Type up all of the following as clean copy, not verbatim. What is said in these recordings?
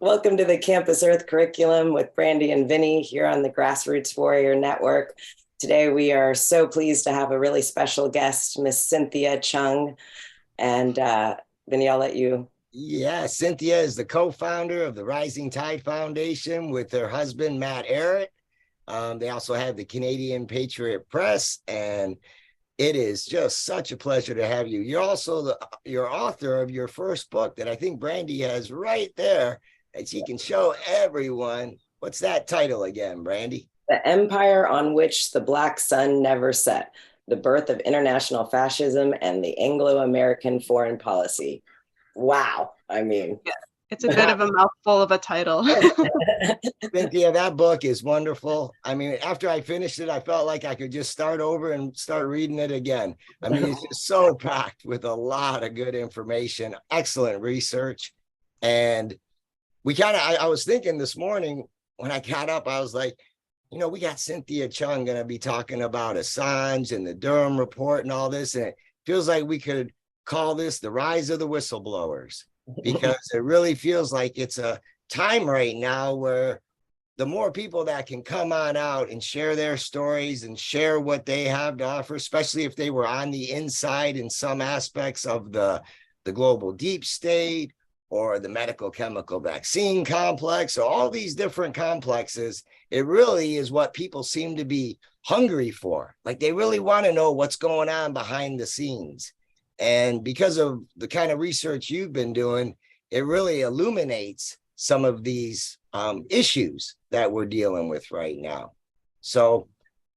Welcome to the Campus Earth curriculum with Brandi and Vinny here on the Grassroots Warrior Network. Today we are so pleased to have a really special guest, Miss Cynthia Chung. And Vinny, I'll let you. Yeah, Cynthia is the co-founder of the Rising Tide Foundation with her husband, Matt Arrett. They also have the Canadian Patriot Press, and it is just such a pleasure to have you. You're also you're author of your first book that I think Brandi has right there that she can show everyone. What's that title again, Brandi? The Empire on Which the Black Sun Never Set, The Birth of International Fascism and the Anglo-American Foreign Policy. Wow. I mean, yeah, it's a bit of a mouthful of a title. Cynthia, that book is wonderful. I mean, after I finished it, I felt like I could just start over and start reading it again. I mean, it's just so packed with a lot of good information, excellent research. And I was thinking this morning when I got up, I was like, you know, we got Cynthia Chung going to be talking about Assange and the Durham Report and all this. And it feels like we could call this the rise of the whistleblowers, because it really feels like it's a time right now where the more people that can come on out and share their stories and share what they have to offer, especially if they were on the inside in some aspects of the global deep state or the medical chemical vaccine complex, or all these different complexes, it really is what people seem to be hungry for. Like they really want to know what's going on behind the scenes. And because of the kind of research you've been doing, it really illuminates some of these issues that we're dealing with right now. So,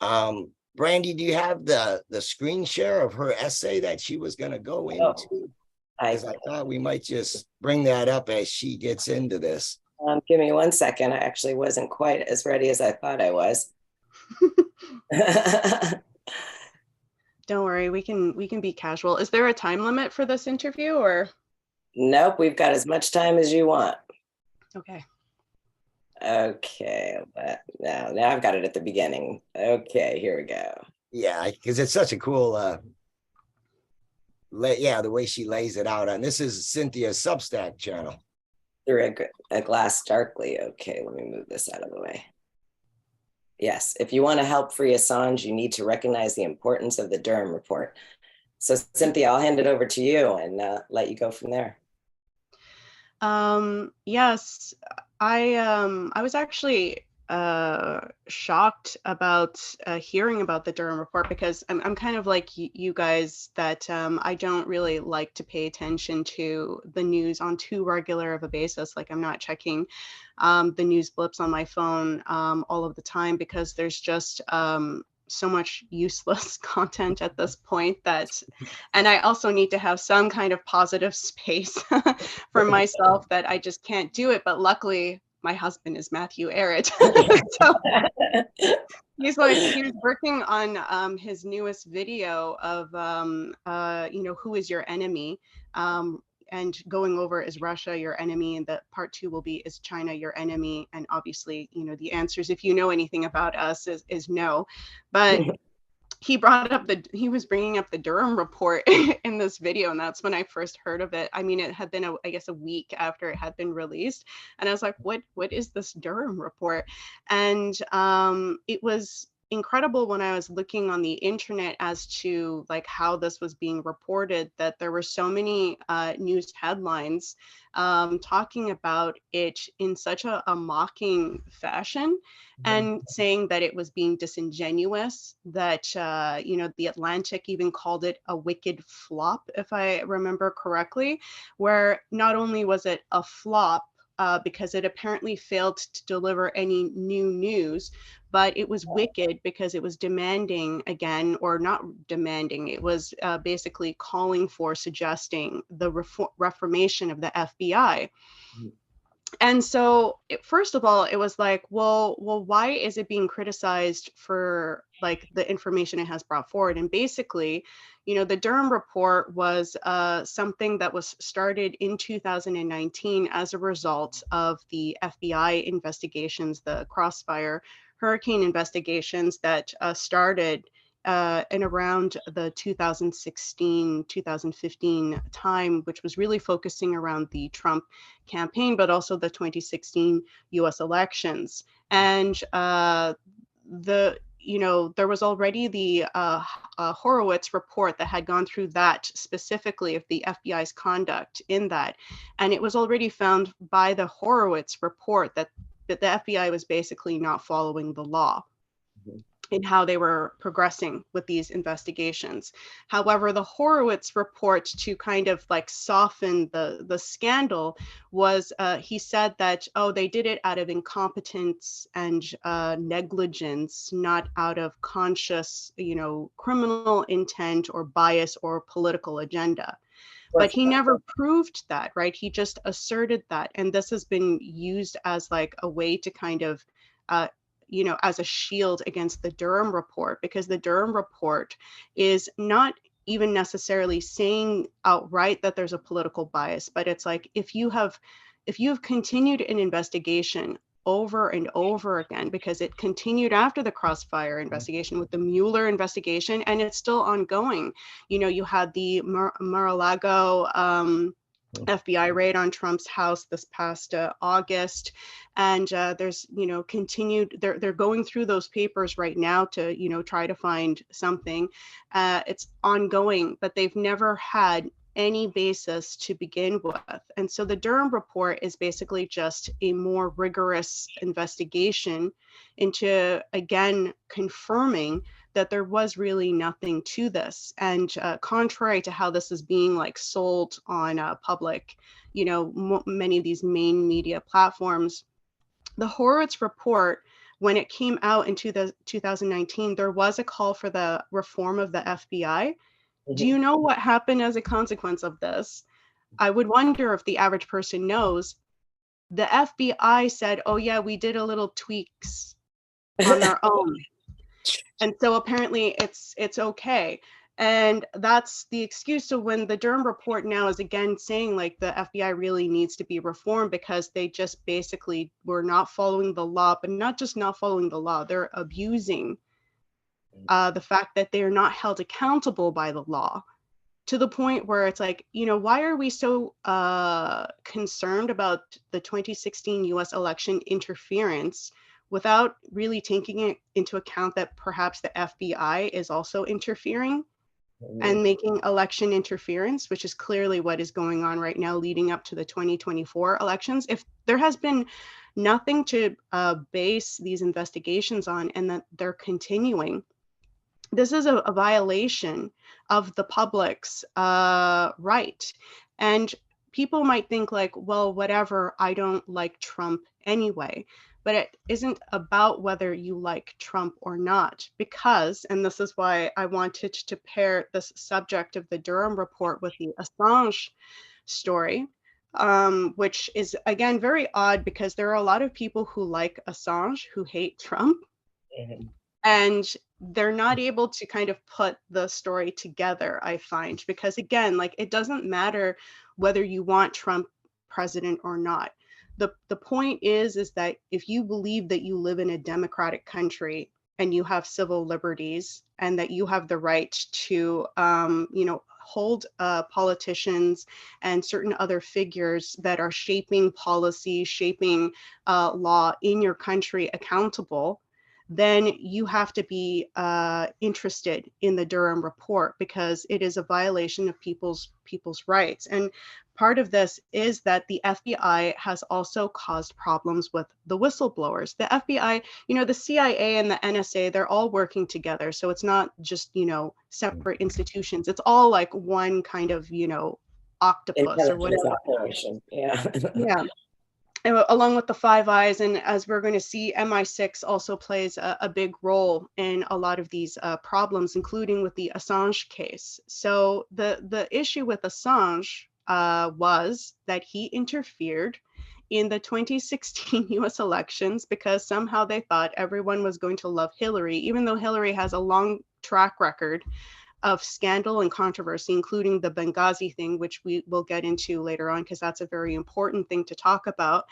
Brandi, do you have the screen share of her essay that she was going to go into? I thought we might just bring that up as she gets into this. Give me 1 second. I actually wasn't quite as ready as I thought I was. Don't worry, we can be casual. Is there a time limit for this interview or? Nope, we've got as much time as you want. Okay. Okay, but now I've got it at the beginning. Okay, here we go. Yeah, because it's such a cool, the way she lays it out. And this is Cynthia's Substack channel. Through a glass darkly. Okay, let me move this out of the way. Yes, if you want to help free Assange, you need to recognize the importance of the Durham Report. So Cynthia, I'll hand it over to you and let you go from there. Yes, I was actually shocked about hearing about the Durham Report, because I'm kind of like you guys that I don't really like to pay attention to the news on too regular of a basis. Like I'm not checking the news blips on my phone all of the time, because there's just so much useless content at this point and I also need to have some kind of positive space for myself that I just can't do it. But luckily, my husband is Matthew Arrett. So he's working on his newest video of, who is your enemy? And going over, is Russia your enemy? And the part 2 will be, is China your enemy? And obviously, the answers, if you know anything about us, is no. But he was bringing up the Durham Report in this video, and that's when I first heard of it. I mean, it had been a week after it had been released, and I was like, what is this Durham Report? And it was incredible when I was looking on the internet as to like how this was being reported, that there were so many news headlines talking about it in such a mocking fashion, and saying that it was being disingenuous, that the Atlantic even called it a wicked flop, if I remember correctly, where not only was it a flop because it apparently failed to deliver any new news, but it was wicked because it was demanding again, or not demanding, it was basically calling for, suggesting the reformation of the FBI. And so first of all, it was like, well, why is it being criticized for like the information it has brought forward? And basically, the Durham Report was something that was started in 2019 as a result of the FBI investigations, the Crossfire hurricane investigations that started and around the 2016, 2015 time, which was really focusing around the Trump campaign, but also the 2016 US elections. And there was already the Horowitz report that had gone through that specifically of the FBI's conduct in that. And it was already found by the Horowitz report that the FBI was basically not following the law in how they were progressing with these investigations. However, the Horowitz report, to kind of like soften the scandal, was he said that, oh, they did it out of incompetence and negligence, not out of conscious, criminal intent or bias or political agenda. But he never proved that, right? He just asserted that. And this has been used as like a way to kind of as a shield against the Durham Report, because the Durham Report is not even necessarily saying outright that there's a political bias, but it's like, if you have continued an investigation over and over again, because it continued after the Crossfire investigation with the Mueller investigation, and it's still ongoing. You had the Mar-a-Lago FBI raid on Trump's house this past August, and there's continued. They're going through those papers right now to try to find something. It's ongoing, but they've never had any basis to begin with. And so the Durham Report is basically just a more rigorous investigation into, again, confirming that there was really nothing to this. And contrary to how this is being like sold on public, many of these main media platforms, the Horowitz report, when it came out in 2019, there was a call for the reform of the FBI. Do you know what happened as a consequence of this? I would wonder if the average person knows. The FBI said, oh yeah, we did a little tweaks on our own. And so apparently it's okay. And that's the excuse. So when the Durham Report now is again saying like the FBI really needs to be reformed because they just basically were not following the law, but not just not following the law, they're abusing the fact that they're not held accountable by the law, to the point where it's like, why are we so concerned about the 2016 US election interference without really taking it into account that perhaps the FBI is also interfering and making election interference, which is clearly what is going on right now leading up to the 2024 elections. If there has been nothing to base these investigations on and that they're continuing, this is a violation of the public's right. And people might think like, well, whatever, I don't like Trump anyway. But it isn't about whether you like Trump or not, because, and this is why I wanted to pair this subject of the Durham Report with the Assange story, which is, again, very odd because there are a lot of people who like Assange who hate Trump. And they're not able to kind of put the story together, I find, because again, like, it doesn't matter whether you want Trump president or not. The point is that if you believe that you live in a democratic country and you have civil liberties and that you have the right to, hold politicians and certain other figures that are shaping policy, shaping law in your country accountable, then you have to be interested in the Durham Report because it is a violation of people's rights. And part of this is that the FBI has also caused problems with the whistleblowers. The FBI, the CIA and the NSA, they're all working together. So it's not just, separate institutions. It's all like one kind of, octopus or whatever. Operation. Yeah. Yeah. Along with the Five Eyes, and as we're going to see, MI6 also plays a big role in a lot of these problems, including with the Assange case. So the issue with Assange was that he interfered in the 2016 US elections because somehow they thought everyone was going to love Hillary, even though Hillary has a long track record of scandal and controversy, including the Benghazi thing, which we will get into later on, because that's a very important thing to talk about.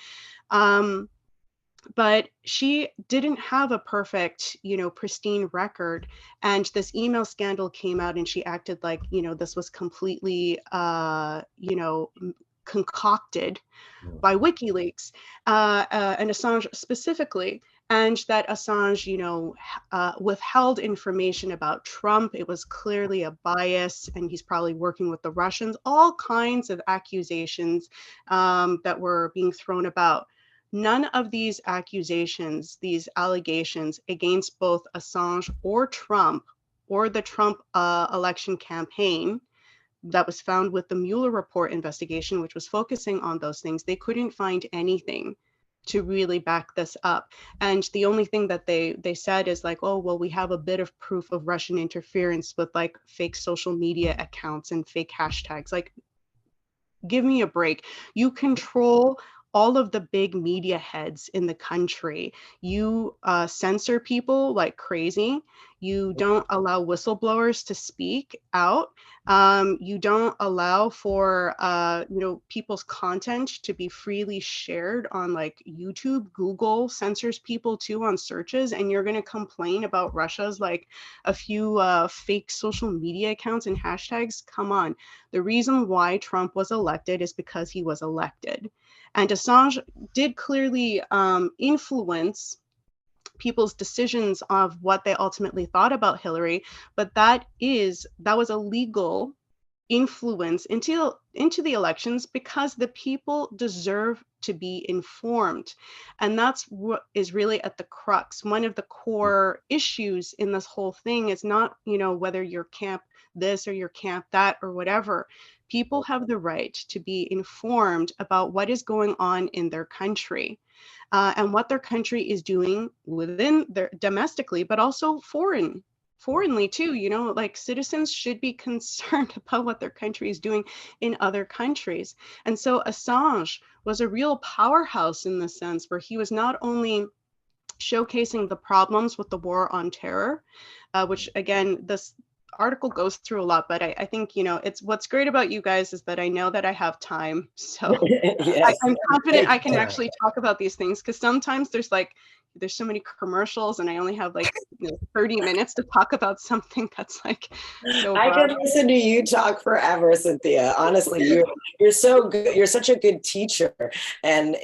But she didn't have a perfect, pristine record. And this email scandal came out and she acted like, this was completely, concocted by WikiLeaks, and Assange specifically, and that Assange, withheld information about Trump. It was clearly a bias, and he's probably working with the Russians. All kinds of accusations that were being thrown about. None of these accusations, these allegations against both Assange or Trump or the Trump election campaign that was found with the Mueller report investigation, which was focusing on those things, they couldn't find anything to really back this up. And the only thing that they said is like, oh, well, we have a bit of proof of Russian interference with like fake social media accounts and fake hashtags. Like, give me a break. You control all of the big media heads in the country. You censor people like crazy. You don't allow whistleblowers to speak out. You don't allow for people's content to be freely shared on like YouTube. Google censors people too on searches, and you're going to complain about Russia's like a few fake social media accounts and hashtags? Come on. The reason why Trump was elected is because he was elected. And Assange did clearly influence people's decisions of what they ultimately thought about Hillary, but that was a legal influence into the elections because the people deserve to be informed. And that's what is really at the crux. One of the core issues in this whole thing is not, whether you're camp this or you're camp that or whatever. People have the right to be informed about what is going on in their country. And what their country is doing within their domestically, but also foreignly too. Like citizens should be concerned about what their country is doing in other countries. And so Assange was a real powerhouse in the sense where he was not only showcasing the problems with the war on terror, which again, this article goes through a lot, but I think, it's what's great about you guys is that I know that I have time. So Yes. I'm confident I can actually talk about these things, because sometimes there's so many commercials and I only have 30 minutes to talk about something that's like so I broad. could listen to you talk forever, Cynthia. Honestly, you're so good. You're such a good teacher, and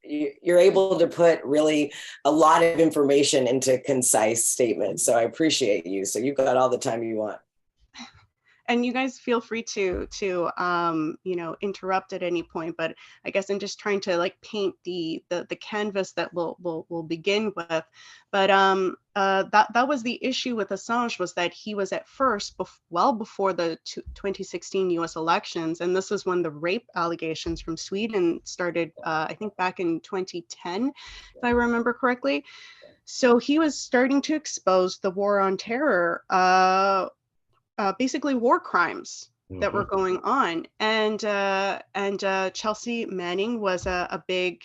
you're able to put really a lot of information into concise statements. So I appreciate you. So you've got all the time you want. And you guys feel free to interrupt at any point, but I guess I'm just trying to paint the canvas that we'll begin with. But that was the issue with Assange, was that he was at first well before the 2016 US elections, and this is when the rape allegations from Sweden started, I think back in 2010, if I remember correctly. So he was starting to expose the war on terror, basically war crimes that were going on. And Chelsea Manning was a big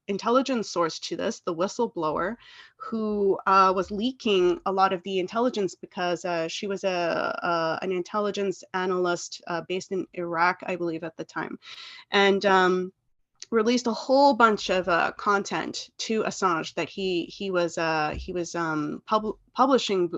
intelligence source to this, the whistleblower, who was leaking a lot of the intelligence because she was an intelligence analyst based in Iraq, I believe, at the time. And released a whole bunch of content to Assange that he was publishing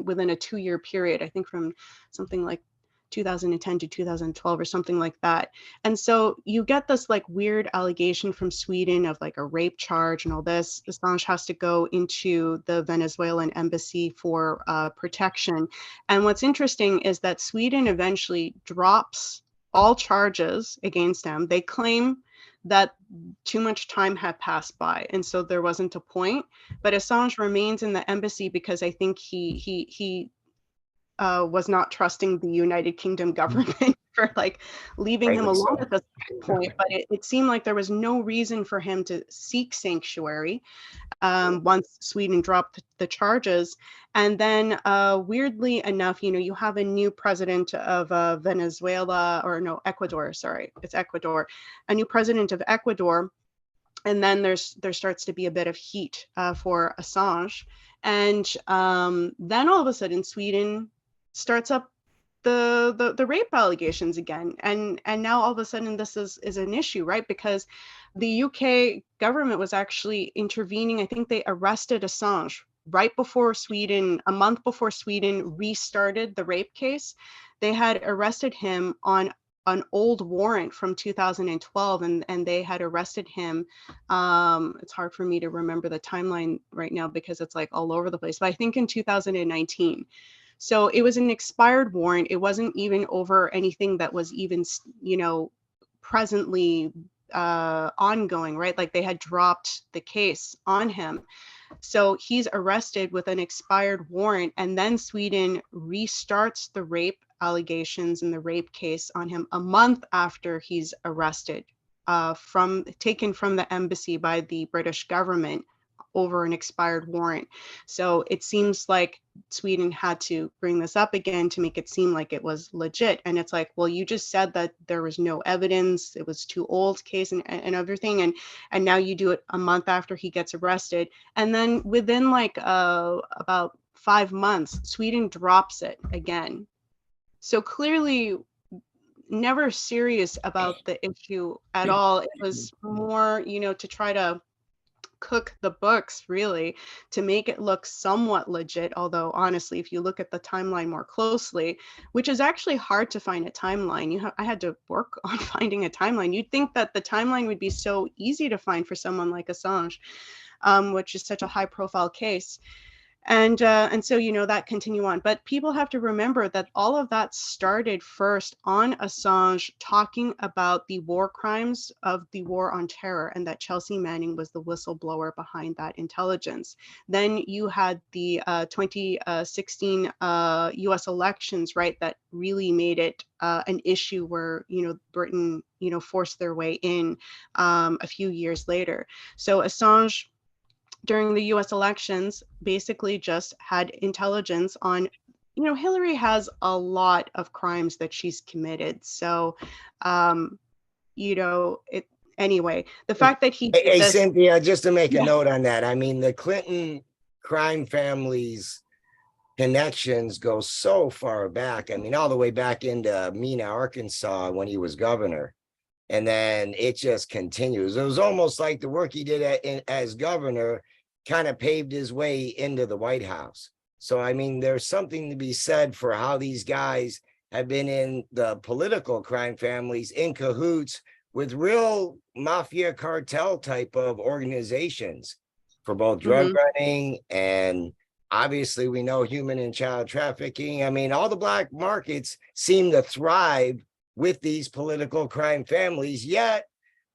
within a 2-year period, I think from something like 2010 to 2012 or something like that. And so you get this weird allegation from Sweden of a rape charge and all this. Assange has to go into the Venezuelan embassy for protection. And what's interesting is that Sweden eventually drops all charges against him. They claim that too much time had passed by, and so there wasn't a point. But Assange remains in the embassy because I think he was not trusting the United Kingdom government for leaving him alone at this point. But it seemed like there was no reason for him to seek sanctuary once Sweden dropped the charges. And then weirdly enough, you have a new president of Venezuela, or no, Ecuador, sorry, it's Ecuador, a new president of Ecuador. And then there starts to be a bit of heat for Assange. And then all of a sudden, Sweden starts up the rape allegations again, and now all of a sudden this is an issue, right? Because the UK government was actually intervening. I think they arrested Assange right before Sweden, a month before Sweden restarted the rape case. They had arrested him on an old warrant from 2012, and they had arrested him. It's hard for me to remember the timeline right now because it's like all over the place, but I think in 2019. So it was an expired warrant. It wasn't even over anything that was even, presently ongoing, right? Like they had dropped the case on him. So he's arrested with an expired warrant, and then Sweden restarts the rape allegations and the rape case on him a month after he's arrested, taken from the embassy by the British government over an expired warrant. So it seems like Sweden had to bring this up again to make it seem like it was legit. And it's like, well, you just said that there was no evidence, it was too old case and everything. And now you do it a month after he gets arrested. And then within like about 5 months, Sweden drops it again. So clearly never serious about the issue at all. It was more, to try to cook the books really to make it look somewhat legit. Although honestly, if you look at the timeline more closely, which is actually hard to find a timeline, I had to work on finding a timeline. You'd think that the timeline would be so easy to find for someone like Assange, which is such a high profile case. And so, that continue on. But people have to remember that all of that started first on Assange talking about the war crimes of the war on terror, and that Chelsea Manning was the whistleblower behind that intelligence. Then you had the 2016 US elections, right, that really made it an issue where, Britain, forced their way in a few years later. So Assange, during the US elections, basically just had intelligence on, Hillary has a lot of crimes that she's committed. So, anyway, the fact that he Hey, did this, Cynthia, just to make a Yeah. note on that, I mean, the Clinton crime families connections go so far back. I mean, all the way back into Mena, Arkansas, when he was governor. And then it just continues. It was almost like the work he did as governor kind of paved his way into the White House. So, I mean, there's something to be said for how these guys have been in the political crime families in cahoots with real mafia cartel type of organizations for both drug running and obviously we know human and child trafficking. I mean, all the black markets seem to thrive with these political crime families, yet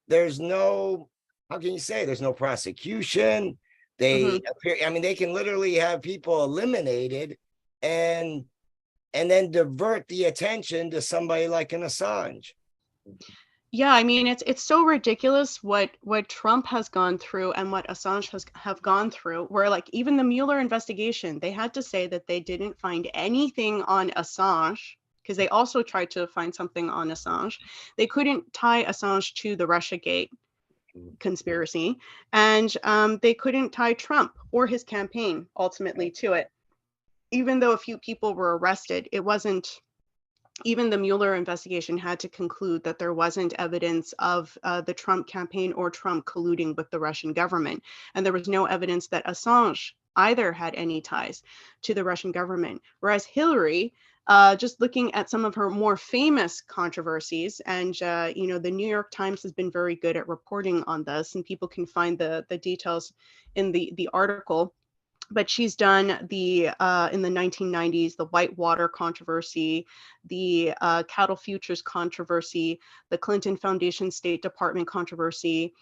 there's no, how can you say, there's no prosecution. They appear, I mean, they can literally have people eliminated and then divert the attention to somebody like an Assange. Yeah, I mean, it's so ridiculous what Trump has gone through and what Assange have gone through, where like even the Mueller investigation, they had to say that they didn't find anything on Assange, because they also tried to find something on Assange. They couldn't tie Assange to the Russiagate conspiracy, and they couldn't tie Trump or his campaign ultimately to it. Even though a few people were arrested, it wasn't, even the Mueller investigation had to conclude that there wasn't evidence of the Trump campaign or Trump colluding with the Russian government. And there was no evidence that Assange either had any ties to the Russian government. Whereas Hillary, just looking at some of her more famous controversies, and the New York Times has been very good at reporting on this, and people can find the details in the article. But she's done the in the 1990s, the Whitewater controversy, the cattle futures controversy, the Clinton Foundation State Department controversy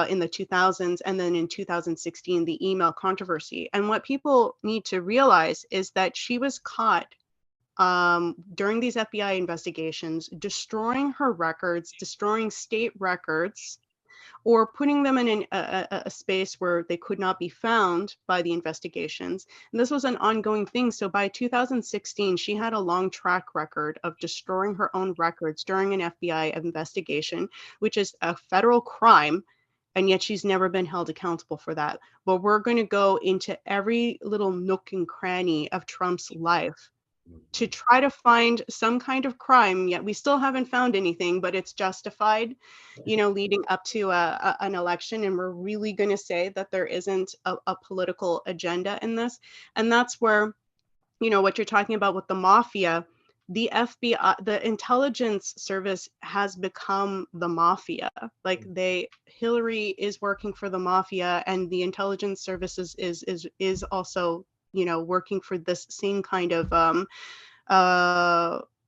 in the 2000s, and then in 2016, the email controversy. And what people need to realize is that she was caught during these FBI investigations, destroying her records, destroying state records, or putting them in a space where they could not be found by the investigations. And this was an ongoing thing. So by 2016, she had a long track record of destroying her own records during an FBI investigation, which is a federal crime. And yet she's never been held accountable for that. But we're going to go into every little nook and cranny of Trump's life to try to find some kind of crime, yet we still haven't found anything, but it's justified, leading up to an election. And we're really going to say that there isn't a political agenda in this. And that's where, what you're talking about with the mafia, the FBI, the intelligence service has become the mafia. Like Hillary is working for the mafia, and the intelligence services is also, working for this same kind of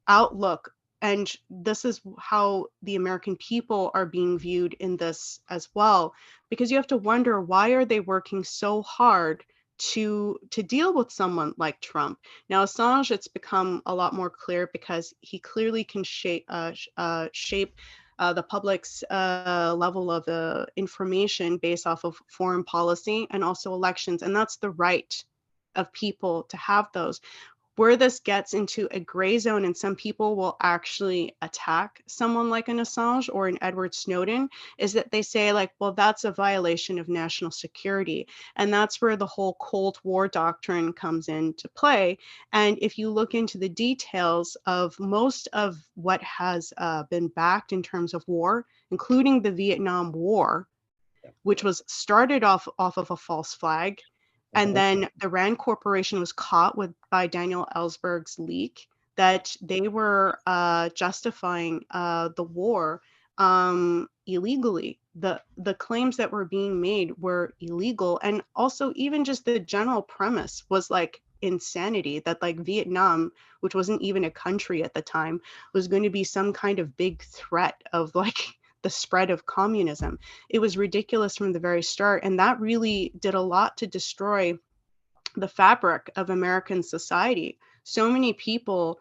outlook. And this is how the American people are being viewed in this as well, because you have to wonder, why are they working so hard to deal with someone like Trump? Now, Assange, it's become a lot more clear because he clearly can shape the public's level of information based off of foreign policy and also elections, and that's the right of people to have those. Where this gets into a gray zone, and some people will actually attack someone like an Assange or an Edward Snowden, is that they say, like, well, that's a violation of national security. And that's where the whole Cold War doctrine comes into play. And if you look into the details of most of what has been backed in terms of war, including the Vietnam War, which was started off of a false flag, and then the Rand Corporation was caught by Daniel Ellsberg's leak that they were justifying the war illegally. The claims that were being made were illegal, and also even just the general premise was like insanity, that like Vietnam, which wasn't even a country at the time, was going to be some kind of big threat of like the spread of communism. It was ridiculous from the very start. And that really did a lot to destroy the fabric of American society. So many people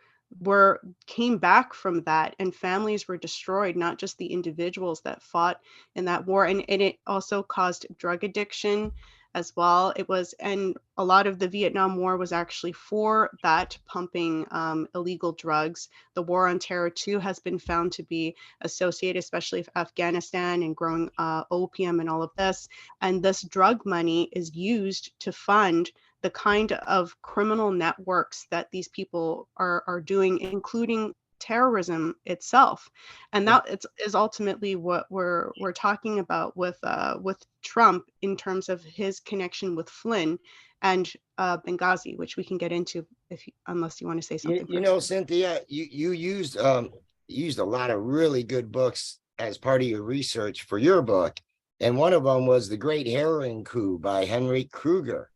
came back from that, and families were destroyed, not just the individuals that fought in that war. And it also caused drug addiction as well. And a lot of the Vietnam War was actually for that, pumping illegal drugs. The war on terror too has been found to be associated, especially with Afghanistan and growing opium and all of this. And this drug money is used to fund the kind of criminal networks that these people are doing, including terrorism itself. And that is ultimately what we're talking about with Trump in terms of his connection with Flynn and Benghazi, which we can get into unless you want to say something. Cynthia, you used a lot of really good books as part of your research for your book, and one of them was The Great Heroin Coup by Henry Kruger.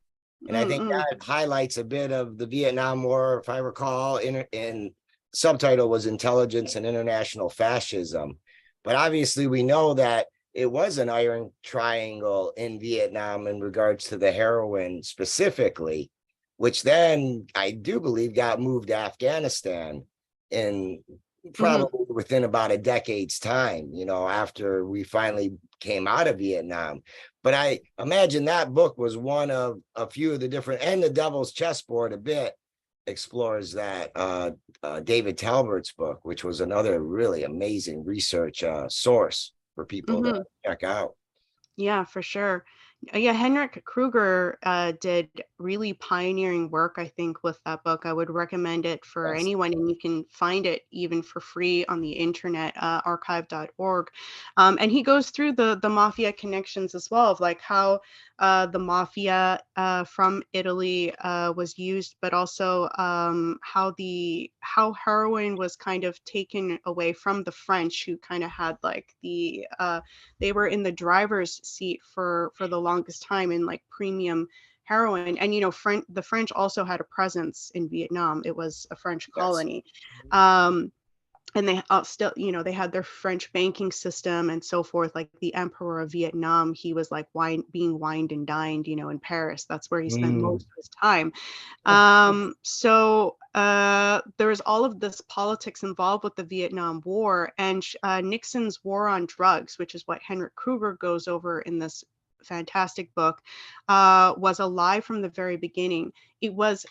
And I think that highlights a bit of the Vietnam War, if I recall, and subtitle was Intelligence and International Fascism. But obviously we know that it was an iron triangle in Vietnam in regards to the heroin specifically, which then I do believe got moved to Afghanistan in probably within about a decade's time, after we finally came out of Vietnam. But I imagine that book was one of a few of the different, and The Devil's Chessboard a bit explores that. David Talbert's book, which was another really amazing research source for people to check out. Yeah, for sure. Yeah, Henrik Kruger did really pioneering work, I think, with that book. I would recommend it for anyone, and you can find it even for free on the internet, archive.org. And he goes through the mafia connections as well, of like how the mafia from Italy was used, but also how heroin was kind of taken away from the French, who kind of had like they were in the driver's seat for the longest time in like premium heroin. And the French also had a presence in Vietnam. It was a French colony. And they still, they had their French banking system and so forth. Like the Emperor of Vietnam, he was like being wined and dined, in Paris. That's where he spent most of his time. So there was all of this politics involved with the Vietnam War, and Nixon's war on drugs, which is what Henrik Kruger goes over in this fantastic book, was a lie from the very beginning. It was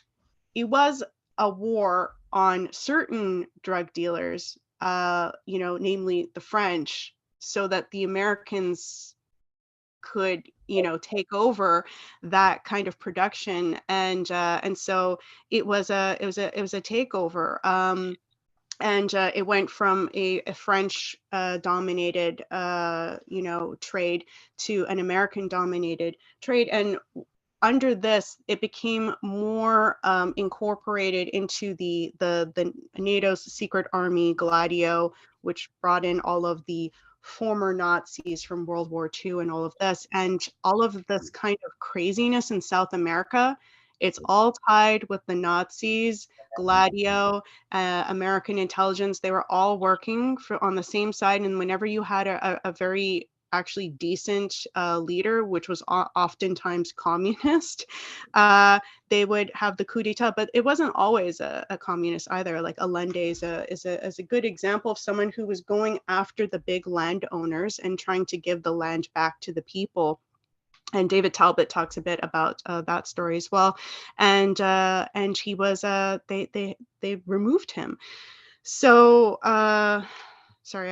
a war on certain drug dealers, namely the French, so that the Americans could, take over that kind of production. And so it was a takeover. And it went from a French dominated, trade to an American dominated trade. And under this, it became more incorporated into the NATO's secret army, Gladio, which brought in all of the former Nazis from World War II and all of this. And all of this kind of craziness in South America, it's all tied with the Nazis, Gladio, American intelligence. They were all working on the same side. And whenever you had a very actually decent leader, which was oftentimes communist, they would have the coup d'etat. But it wasn't always a communist either. Like Allende is a good example of someone who was going after the big landowners and trying to give the land back to the people. And David Talbot talks a bit about that story as well. And he was they removed him. So sorry,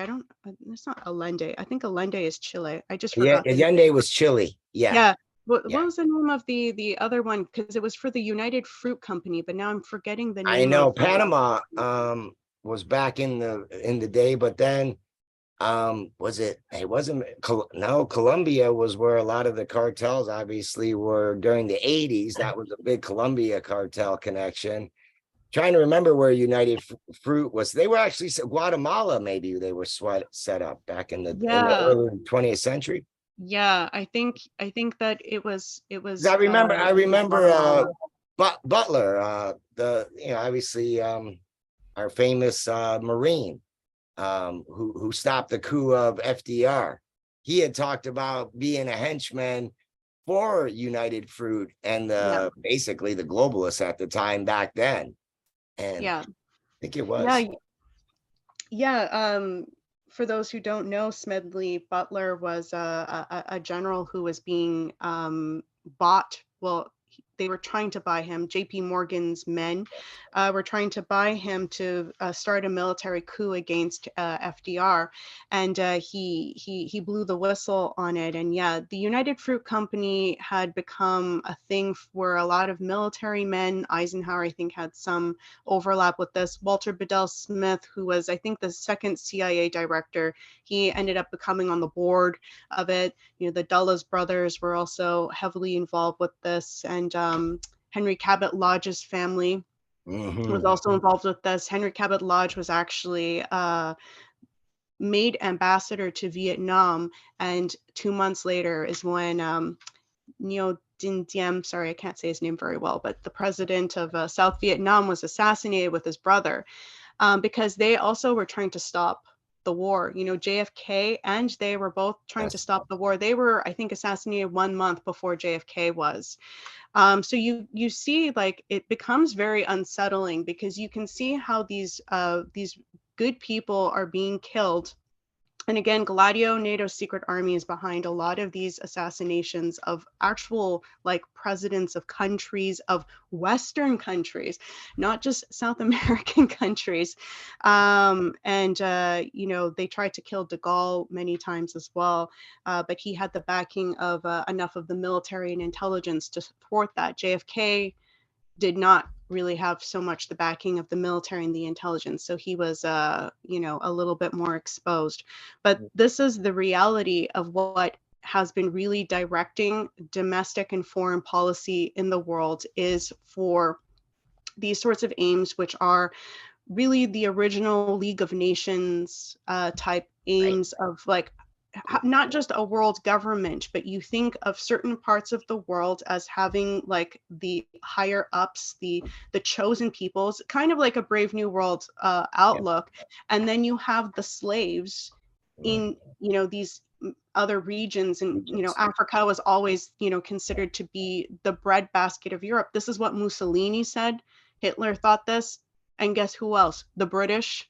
it's not Allende. I think Allende is Chile. I just forgot. Yeah, Allende was Chile. Yeah. Yeah. What was the name of the other one? Because it was for the United Fruit Company, but now I'm forgetting the name. I know Panama was back in the day, but then Colombia was where a lot of the cartels obviously were during the 80s. That was a big Colombia cartel connection. Trying to remember where United Fruit was. They were actually Guatemala, maybe they were set up back in the early 20th century. Yeah, I think that it was. I remember Butler, obviously our famous Marine, who stopped the coup of FDR. He had talked about being a henchman for United Fruit and basically the globalists at the time back then. And I think it was. For those who don't know, Smedley Butler was a general who was being bought. Well, they were trying to buy him. JP Morgan's men were trying to buy him to start a military coup against FDR, and he blew the whistle on it. And the United Fruit Company had become a thing where a lot of military men, Eisenhower I think had some overlap with this. Walter Bedell Smith, who was I think the second CIA director, he ended up becoming on the board of it. The Dulles brothers were also heavily involved with this, and Henry Cabot Lodge's family was also involved with this. Henry Cabot Lodge was actually made ambassador to Vietnam, and 2 months later is when Ngo Dinh Diem, sorry, I can't say his name very well, but the president of South Vietnam was assassinated with his brother because they also were trying to stop the war. JFK and they were both trying to stop the war. They were, I think, assassinated 1 month before JFK was. So you see, like, it becomes very unsettling because you can see how these good people are being killed. And again, Gladio, NATO's secret army, is behind a lot of these assassinations of actual presidents of countries, of Western countries, not just South American countries. They tried to kill de Gaulle many times as well, but he had the backing of enough of the military and intelligence to thwart that. JFK did not really have so much the backing of the military and the intelligence. So he was, a little bit more exposed. But this is the reality of what has been really directing domestic and foreign policy in the world, is for these sorts of aims, which are really the original League of Nations type aims of not just a world government, but you think of certain parts of the world as having the higher ups, the chosen peoples, kind of like a Brave New World outlook. And then you have the slaves in, these other regions. And, Africa was always, considered to be the breadbasket of Europe. This is what Mussolini said. Hitler thought this. And guess who else? The British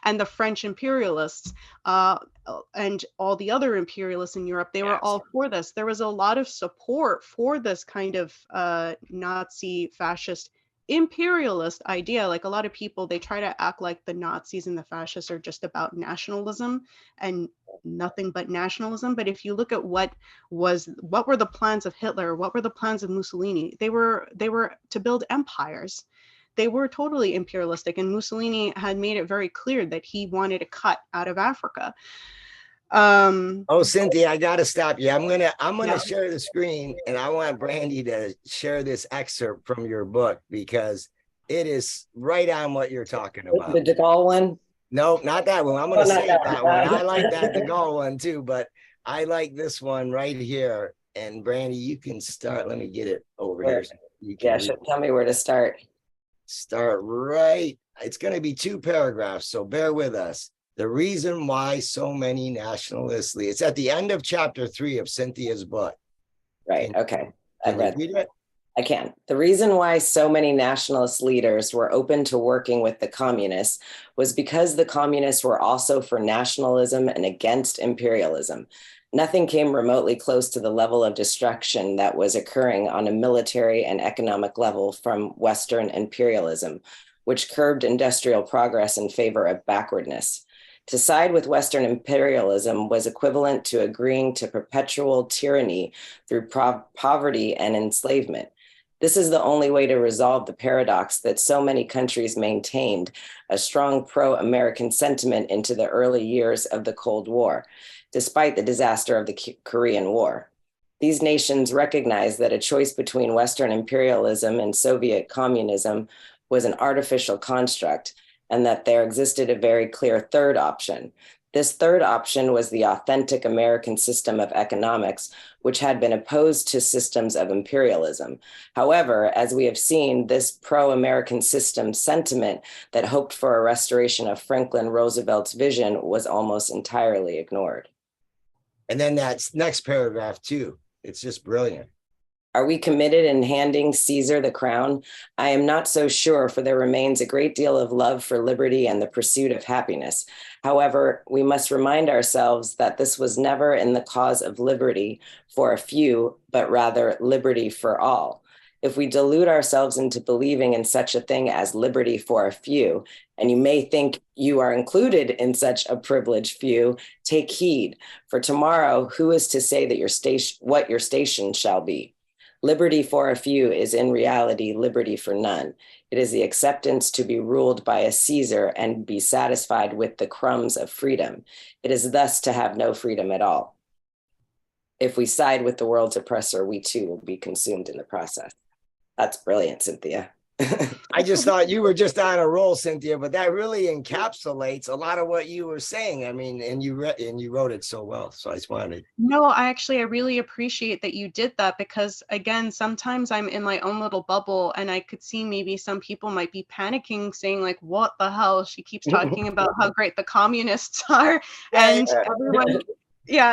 and the French imperialists and all the other imperialists in Europe. They were all for this. There was a lot of support for this kind of Nazi fascist imperialist idea. Like a lot of people, they try to act like the Nazis and the fascists are just about nationalism and nothing but nationalism. But if you look at what were the plans of Hitler, what were the plans of Mussolini, they were to build empires. They were totally imperialistic, and Mussolini had made it very clear that he wanted to cut out of Africa. Oh, Cynthia, I gotta stop you. I'm gonna Yeah. share the screen, and I want Brandi to share this excerpt from your book because it is right on what you're talking about. The De Gaulle one? No, not that one. I'm gonna not save that that one. one. I like that De Gaulle one too, but I like this one right here. And Brandi, you can start. Let me get it over here. So you can Tell me where to start. Start right. It's going to be 2 paragraphs, so bear with us. The reason why so many nationalists leave. It's at the end of chapter 3 of Cynthia's book. Right. Okay. Can you read it? I can. The reason why so many nationalist leaders were open to working with the communists was because the communists were also for nationalism and against imperialism. Nothing came remotely close to the level of destruction that was occurring on a military and economic level from Western imperialism, which curbed industrial progress in favor of backwardness. To side with Western imperialism was equivalent to agreeing to perpetual tyranny through poverty and enslavement. This is the only way to resolve the paradox that so many countries maintained a strong pro-American sentiment into the early years of the Cold War, despite the disaster of the Korean War. These nations recognized that a choice between Western imperialism and Soviet communism was an artificial construct, and that there existed a very clear third option. This third option was the authentic American system of economics, which had been opposed to systems of imperialism. However, as we have seen, this pro-American system sentiment that hoped for a restoration of Franklin Roosevelt's vision was almost entirely ignored. And then that next paragraph too. It's just brilliant. Are we committed in handing Caesar the crown? I am not so sure, for there remains a great deal of love for liberty and the pursuit of happiness. However, we must remind ourselves that this was never in the cause of liberty for a few, but rather liberty for all. If we delude ourselves into believing in such a thing as liberty for a few, and you may think you are included in such a privileged few, take heed, for tomorrow, who is to say that what your station shall be? Liberty for a few is in reality liberty for none. It is the acceptance to be ruled by a Caesar and be satisfied with the crumbs of freedom. It is thus to have no freedom at all. If we side with the world's oppressor, we too will be consumed in the process. That's brilliant, Cynthia. I just thought you were just on a roll, Cynthia, but that really encapsulates a lot of what you were saying. I mean, and you wrote it so well. So I just wanted. No, I really appreciate that you did that, because again, sometimes I'm in my own little bubble and I could see maybe some people might be panicking, saying like, what the hell? She keeps talking about how great the communists are. And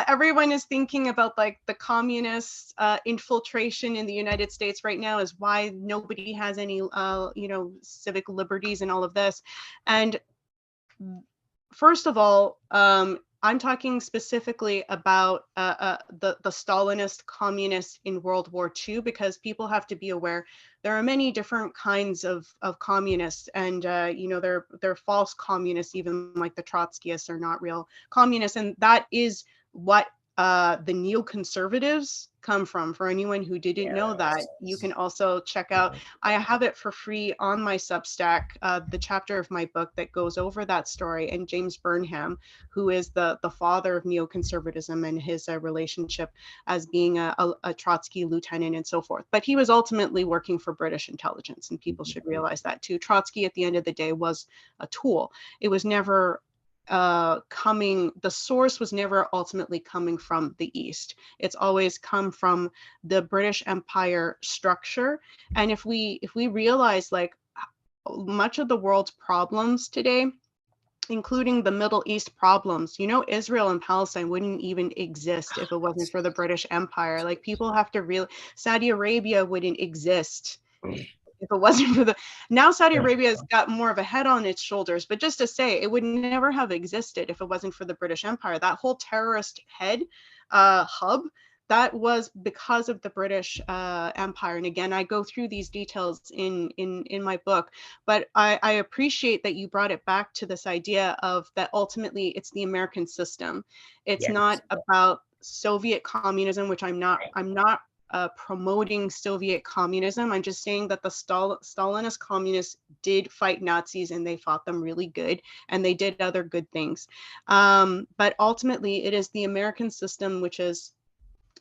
everyone is thinking about like the communist infiltration in the United States right now is why nobody has any, civic liberties and all of this. And first of all, I'm talking specifically about the Stalinist communists in World War II, because people have to be aware there are many different kinds of communists, and they're false communists, even like the Trotskyists are not real communists, and that is what the neoconservatives come from. For anyone who didn't know that, you can also check out, I have it for free on my Substack, the chapter of my book that goes over that story, and James Burnham, who is the father of neoconservatism, and his relationship as being a Trotsky lieutenant and so forth. But he was ultimately working for British intelligence, and people should realize that too. Trotsky at the end of the day was a tool. It was never the source was never ultimately coming from the East. It's always come from the British Empire structure. And if we realize like much of the world's problems today, including the Middle East problems, Israel and Palestine wouldn't even exist if it wasn't for the British Empire. Like, people have to Saudi Arabia wouldn't exist if it wasn't for now Saudi Arabia has got more of a head on its shoulders, but just to say, it would never have existed if it wasn't for the British Empire. That whole terrorist hub that was because of the British Empire. And again, I go through these details in my book, but I appreciate that you brought it back to this idea of that ultimately it's the American system. It's Yes. not about Soviet communism, which I'm not promoting Soviet communism. I'm just saying that the Stalinist communists did fight Nazis, and they fought them really good, and they did other good things. But ultimately, it is the American system, which is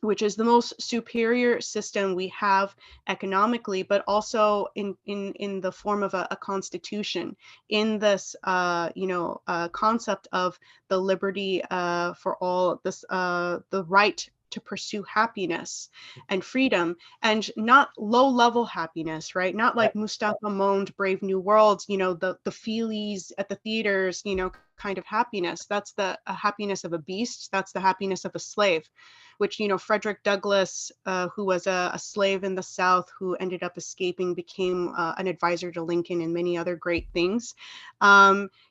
the most superior system we have economically, but also in the form of a constitution, in this concept of the liberty for all, this the right to pursue happiness and freedom, and not low-level happiness, right? Not like Mustafa Mond, Brave New World, the feelies at the theaters, kind of happiness. That's the happiness of a beast. That's the happiness of a slave, which, Frederick Douglass, who was a slave in the South, who ended up escaping, became an advisor to Lincoln and many other great things.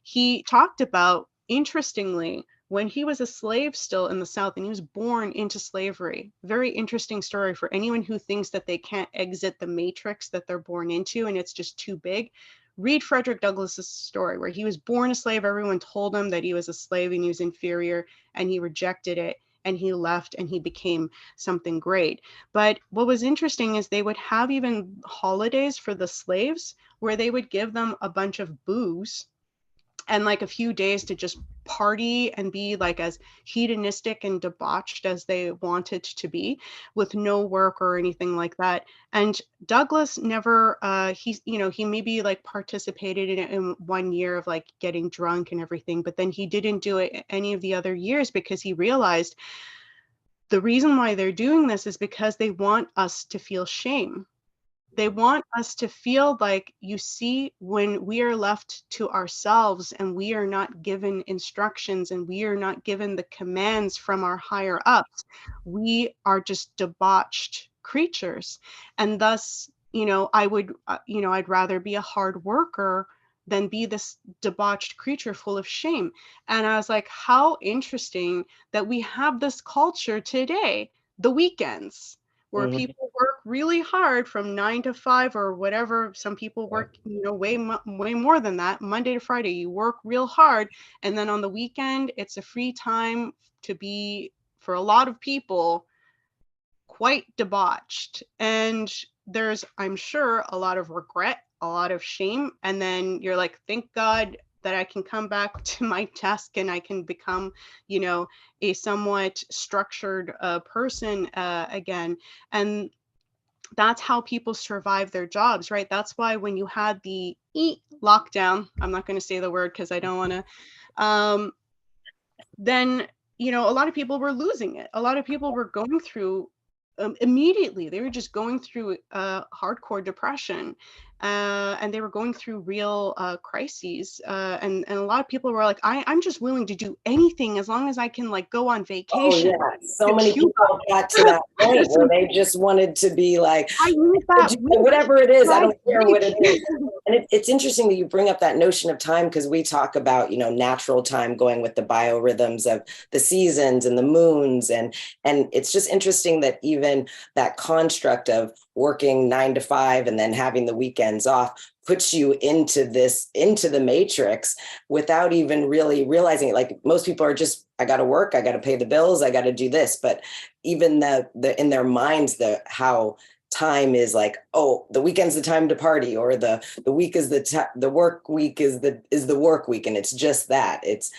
He talked about, interestingly, when he was a slave still in the South, and he was born into slavery. Very interesting story for anyone who thinks that they can't exit the matrix that they're born into and it's just too big. Read Frederick Douglass's story, where he was born a slave. Everyone told him that he was a slave and he was inferior, and he rejected it, and he left, and he became something great. But what was interesting is they would have even holidays for the slaves where they would give them a bunch of booze and like a few days to just party and be like as hedonistic and debauched as they wanted to be, with no work or anything like that. And Douglass never, he maybe like participated in it in 1 year of like getting drunk and everything, but then he didn't do it any of the other years, because he realized the reason why they're doing this is because they want us to feel shame. They want us to feel like, you see, when we are left to ourselves and we are not given instructions and we are not given the commands from our higher ups, we are just debauched creatures. And thus, I'd rather be a hard worker than be this debauched creature full of shame. And I was like, how interesting that we have this culture today, the weekends, where people work really hard from 9 to 5 or whatever. Some people work, way more than that. Monday to Friday, you work real hard. And then on the weekend, it's a free time to be, for a lot of people, quite debauched. And there's, I'm sure, a lot of regret, a lot of shame. And then you're like, thank God that I can come back to my desk and I can become, a somewhat structured person again. And that's how people survive their jobs, right? That's why when you had the lockdown, I'm not going to say the word because I don't want to, then, a lot of people were losing it. A lot of people were going through immediately, they were just going through hardcore depression, and they were going through real crises, and a lot of people were like, I'm just willing to do anything as long as I can like go on vacation. Oh yeah, so many people got to that point where they just wanted to be like, I use that whatever it is, I don't care what it is. And it's interesting that you bring up that notion of time, because we talk about, natural time, going with the biorhythms of the seasons and the moons. And it's just interesting that even that construct of working 9 to 5 and then having the weekends off puts you into the matrix without even really realizing it. Like, most people are just, I got to work, I got to pay the bills, I got to do this. But even the in their minds, how time is like, oh, the weekend's the time to party, or the week is the work week is the work week. And it's just that it's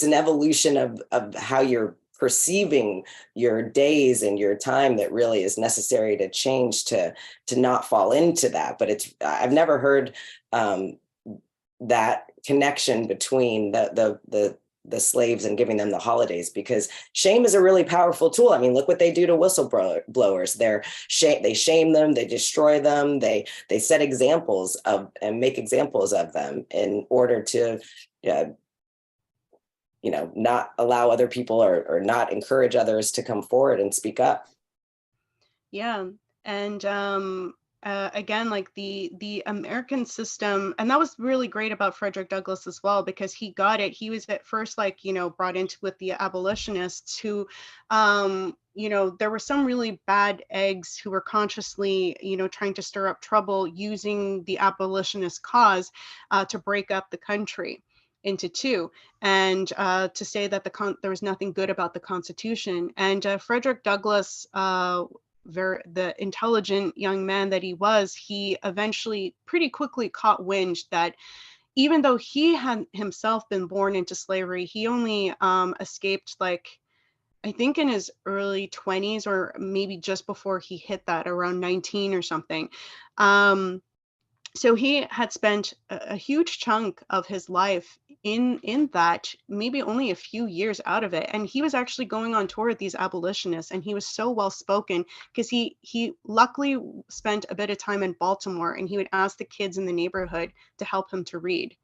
an evolution of how you're perceiving your days and your time that really is necessary to change to not fall into that. But I've never heard that connection between the slaves and giving them the holidays, because shame is a really powerful tool. I mean, look what they do to whistleblowers. They shame them, they destroy them, they set examples of and make examples of them in order to not allow other people or not encourage others to come forward and speak up. Yeah. And again, like the American system, and that was really great about Frederick Douglass as well, because he got it. He was at first, like, brought into with the abolitionists who, there were some really bad eggs who were consciously, trying to stir up trouble using the abolitionist cause to break up the country into two, and to say that there was nothing good about the Constitution. And Frederick Douglass, the intelligent young man that he was, he eventually pretty quickly caught wind that even though he had himself been born into slavery, he only escaped, like, I think in his early 20s, or maybe just before he hit that, around 19 or something. So he had spent a huge chunk of his life in that, maybe only a few years out of it. And he was actually going on tour with these abolitionists, and he was so well spoken because he luckily spent a bit of time in Baltimore, and he would ask the kids in the neighborhood to help him to read.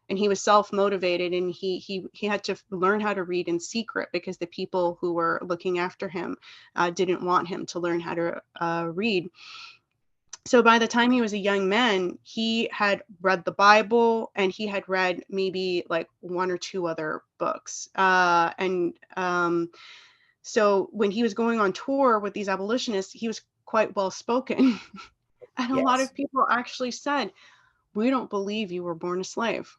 And he was self-motivated, and he had to learn how to read in secret because the people who were looking after him didn't want him to learn how to read. So by the time he was a young man, he had read the Bible, and he had read maybe like one or two other books. So when he was going on tour with these abolitionists, he was quite well spoken. And a lot Yes. of people actually said, "We don't believe you were born a slave."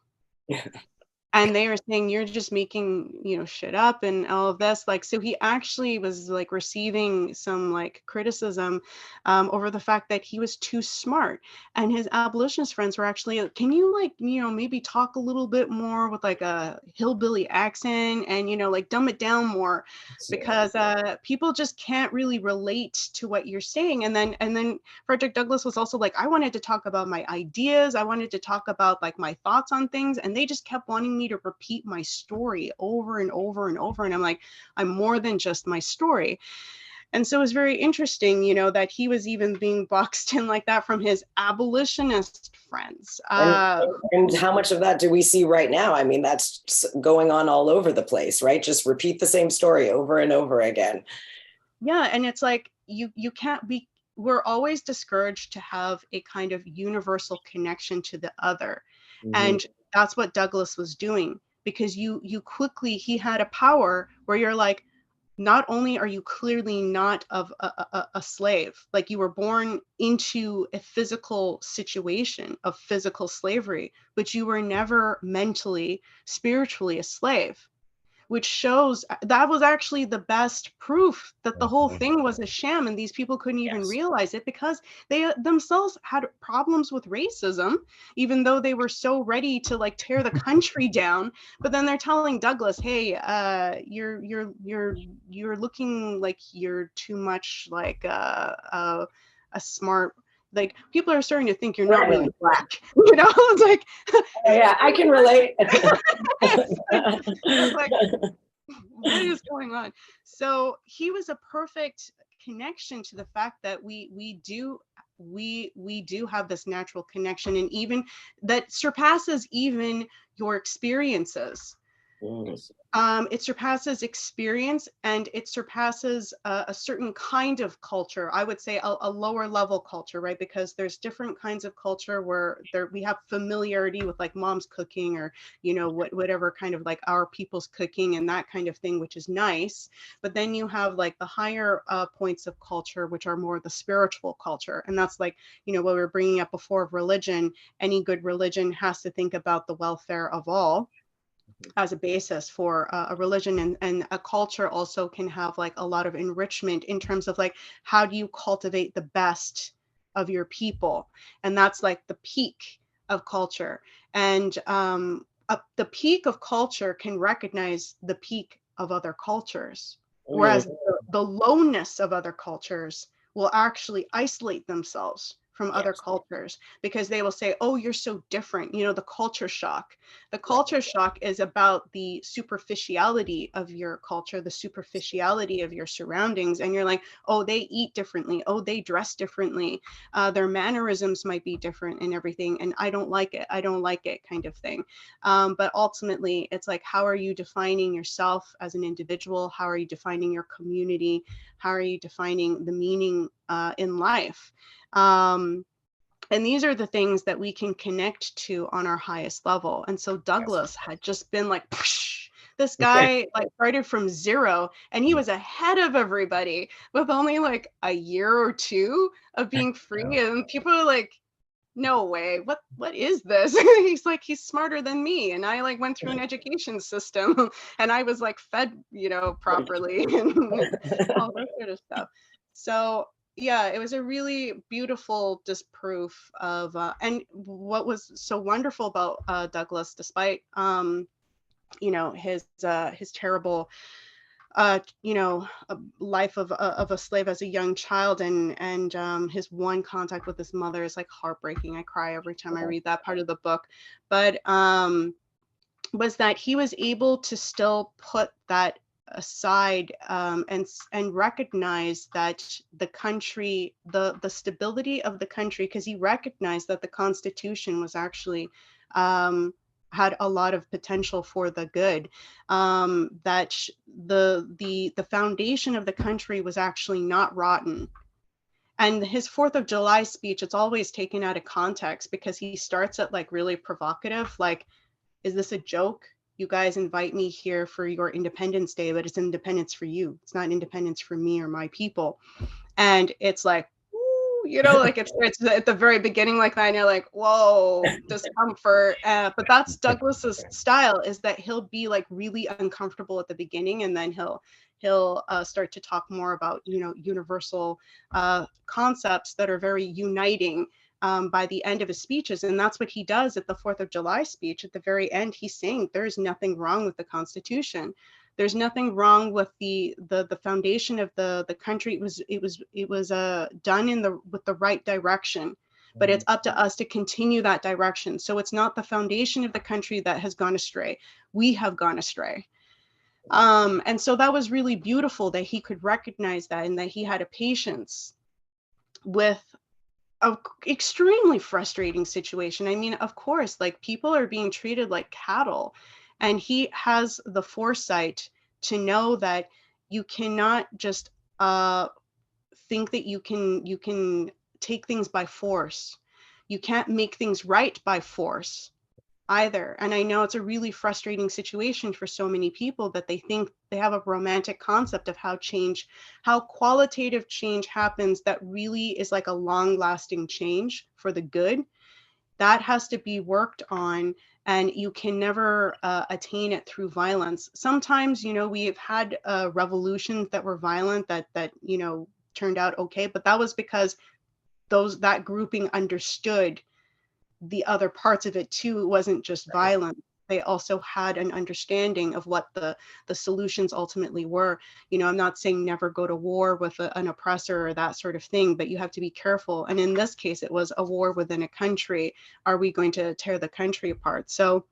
And they were saying, "You're just making, shit up and all of this." Like, so he actually was like receiving some like criticism over the fact that he was too smart. And his abolitionist friends were actually, "Can you, like, maybe talk a little bit more with like a hillbilly accent and, like, dumb it down more, because people just can't really relate to what you're saying." And then Frederick Douglass was also like, "I wanted to talk about my ideas. I wanted to talk about like my thoughts on things. And they just kept wanting me to repeat my story over and over and over." And I'm like, "I'm more than just my story." And so it was very interesting, that he was even being boxed in like that from his abolitionist friends. And how much of that do we see right now? I mean, that's going on all over the place, right? Just repeat the same story over and over again. Yeah, and it's like you can't be. We're always discouraged to have a kind of universal connection to the other. Mhm. And that's what Douglass was doing, because he had a power where you're like, not only are you clearly not of a slave, like you were born into a physical situation of physical slavery, but you were never mentally, spiritually a slave, which shows that was actually the best proof that the whole thing was a sham. And these people couldn't even realize it because they themselves had problems with racism, even though they were so ready to like tear the country down. But then they're telling Douglass, "Hey, you're looking like you're too much like a smart." Like, people are starting to think you're not really black, It's like, Oh, yeah, I can relate. it's like, what is going on? So he was a perfect connection to the fact that we do have this natural connection, and even that surpasses even your experiences. It surpasses experience, and it surpasses a certain kind of culture. I would say a lower level culture, right? Because there's different kinds of culture where we have familiarity with like mom's cooking, or whatever kind of like our people's cooking and that kind of thing, which is nice. But then you have like the higher points of culture, which are more the spiritual culture, and that's like what we were bringing up before of religion. Any good religion has to think about the welfare of all as a basis for a religion, and a culture also can have like a lot of enrichment in terms of like, how do you cultivate the best of your people? And that's like the peak of culture. And the peak of culture can recognize the peak of other cultures, whereas the lowness of other cultures will actually isolate themselves from other cultures, because they will say, "Oh, you're so different." The culture shock. The culture shock is about the superficiality of your culture, the superficiality of your surroundings. And you're like, "Oh, they eat differently. Oh, they dress differently. Their mannerisms might be different and everything. And I don't like it. I don't like it," kind of thing. But ultimately, it's like, how are you defining yourself as an individual? How are you defining your community? How are you defining the meaning in life? And these are the things that we can connect to on our highest level. And so Douglass had just been like, this guy like started from zero, and he was ahead of everybody with only like a year or two of being free. And people are like, no way, what is this? He's like, he's smarter than me, and I like went through an education system and I was like fed, properly and all that sort of stuff. So yeah, it was a really beautiful disproof of and what was so wonderful about Douglass, despite his terrible a life of a slave as a young child, and his one contact with his mother is like heartbreaking. I cry every time I read that part of the book. But was that he was able to still put that aside, and recognize that the country, the stability of the country, because he recognized that the Constitution was actually had a lot of potential for the good, that the foundation of the country was actually not rotten. And his 4th of July speech, it's always taken out of context because he starts at like really provocative, like, is this a joke? You guys invite me here for your Independence Day, but it's independence for you. It's not independence for me or my people. And it's like, like it's at the very beginning like that, and you're like, whoa, discomfort. But that's Douglass's style, is that he'll be like really uncomfortable at the beginning, and then he'll start to talk more about universal concepts that are very uniting by the end of his speeches. And that's what he does at the 4th of July speech. At the very end, he's saying there's nothing wrong with the Constitution. There's nothing wrong with the foundation of the country. It was done with the right direction, but it's up to us to continue that direction. So it's not the foundation of the country that has gone astray. We have gone astray. And so that was really beautiful that he could recognize that, and that he had a patience with an extremely frustrating situation. I mean, of course, like, people are being treated like cattle. And he has the foresight to know that you cannot just think that you can take things by force. You can't make things right by force either. And I know it's a really frustrating situation for so many people, that they think they have a romantic concept of how qualitative change happens, that really is like a long-lasting change for the good. That has to be worked on, and you can never attain it through violence. Sometimes, we've had revolutions that were violent that turned out okay, but that was because that grouping understood the other parts of it too. It wasn't just violent. They also had an understanding of what the solutions ultimately were. I'm not saying never go to war with an oppressor or that sort of thing, but you have to be careful. And in this case, it was a war within a country. Are we going to tear the country apart? So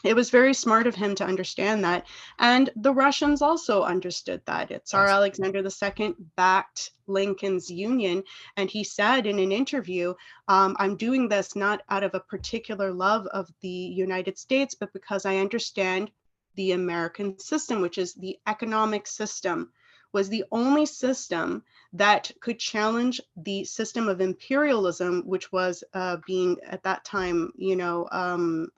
it was very smart of him to understand that. And the Russians also understood that. Tsar Alexander II backed Lincoln's Union. And he said in an interview, I'm doing this not out of a particular love of the United States, but because I understand the American system, which is the economic system, was the only system that could challenge the system of imperialism, which was being at that time,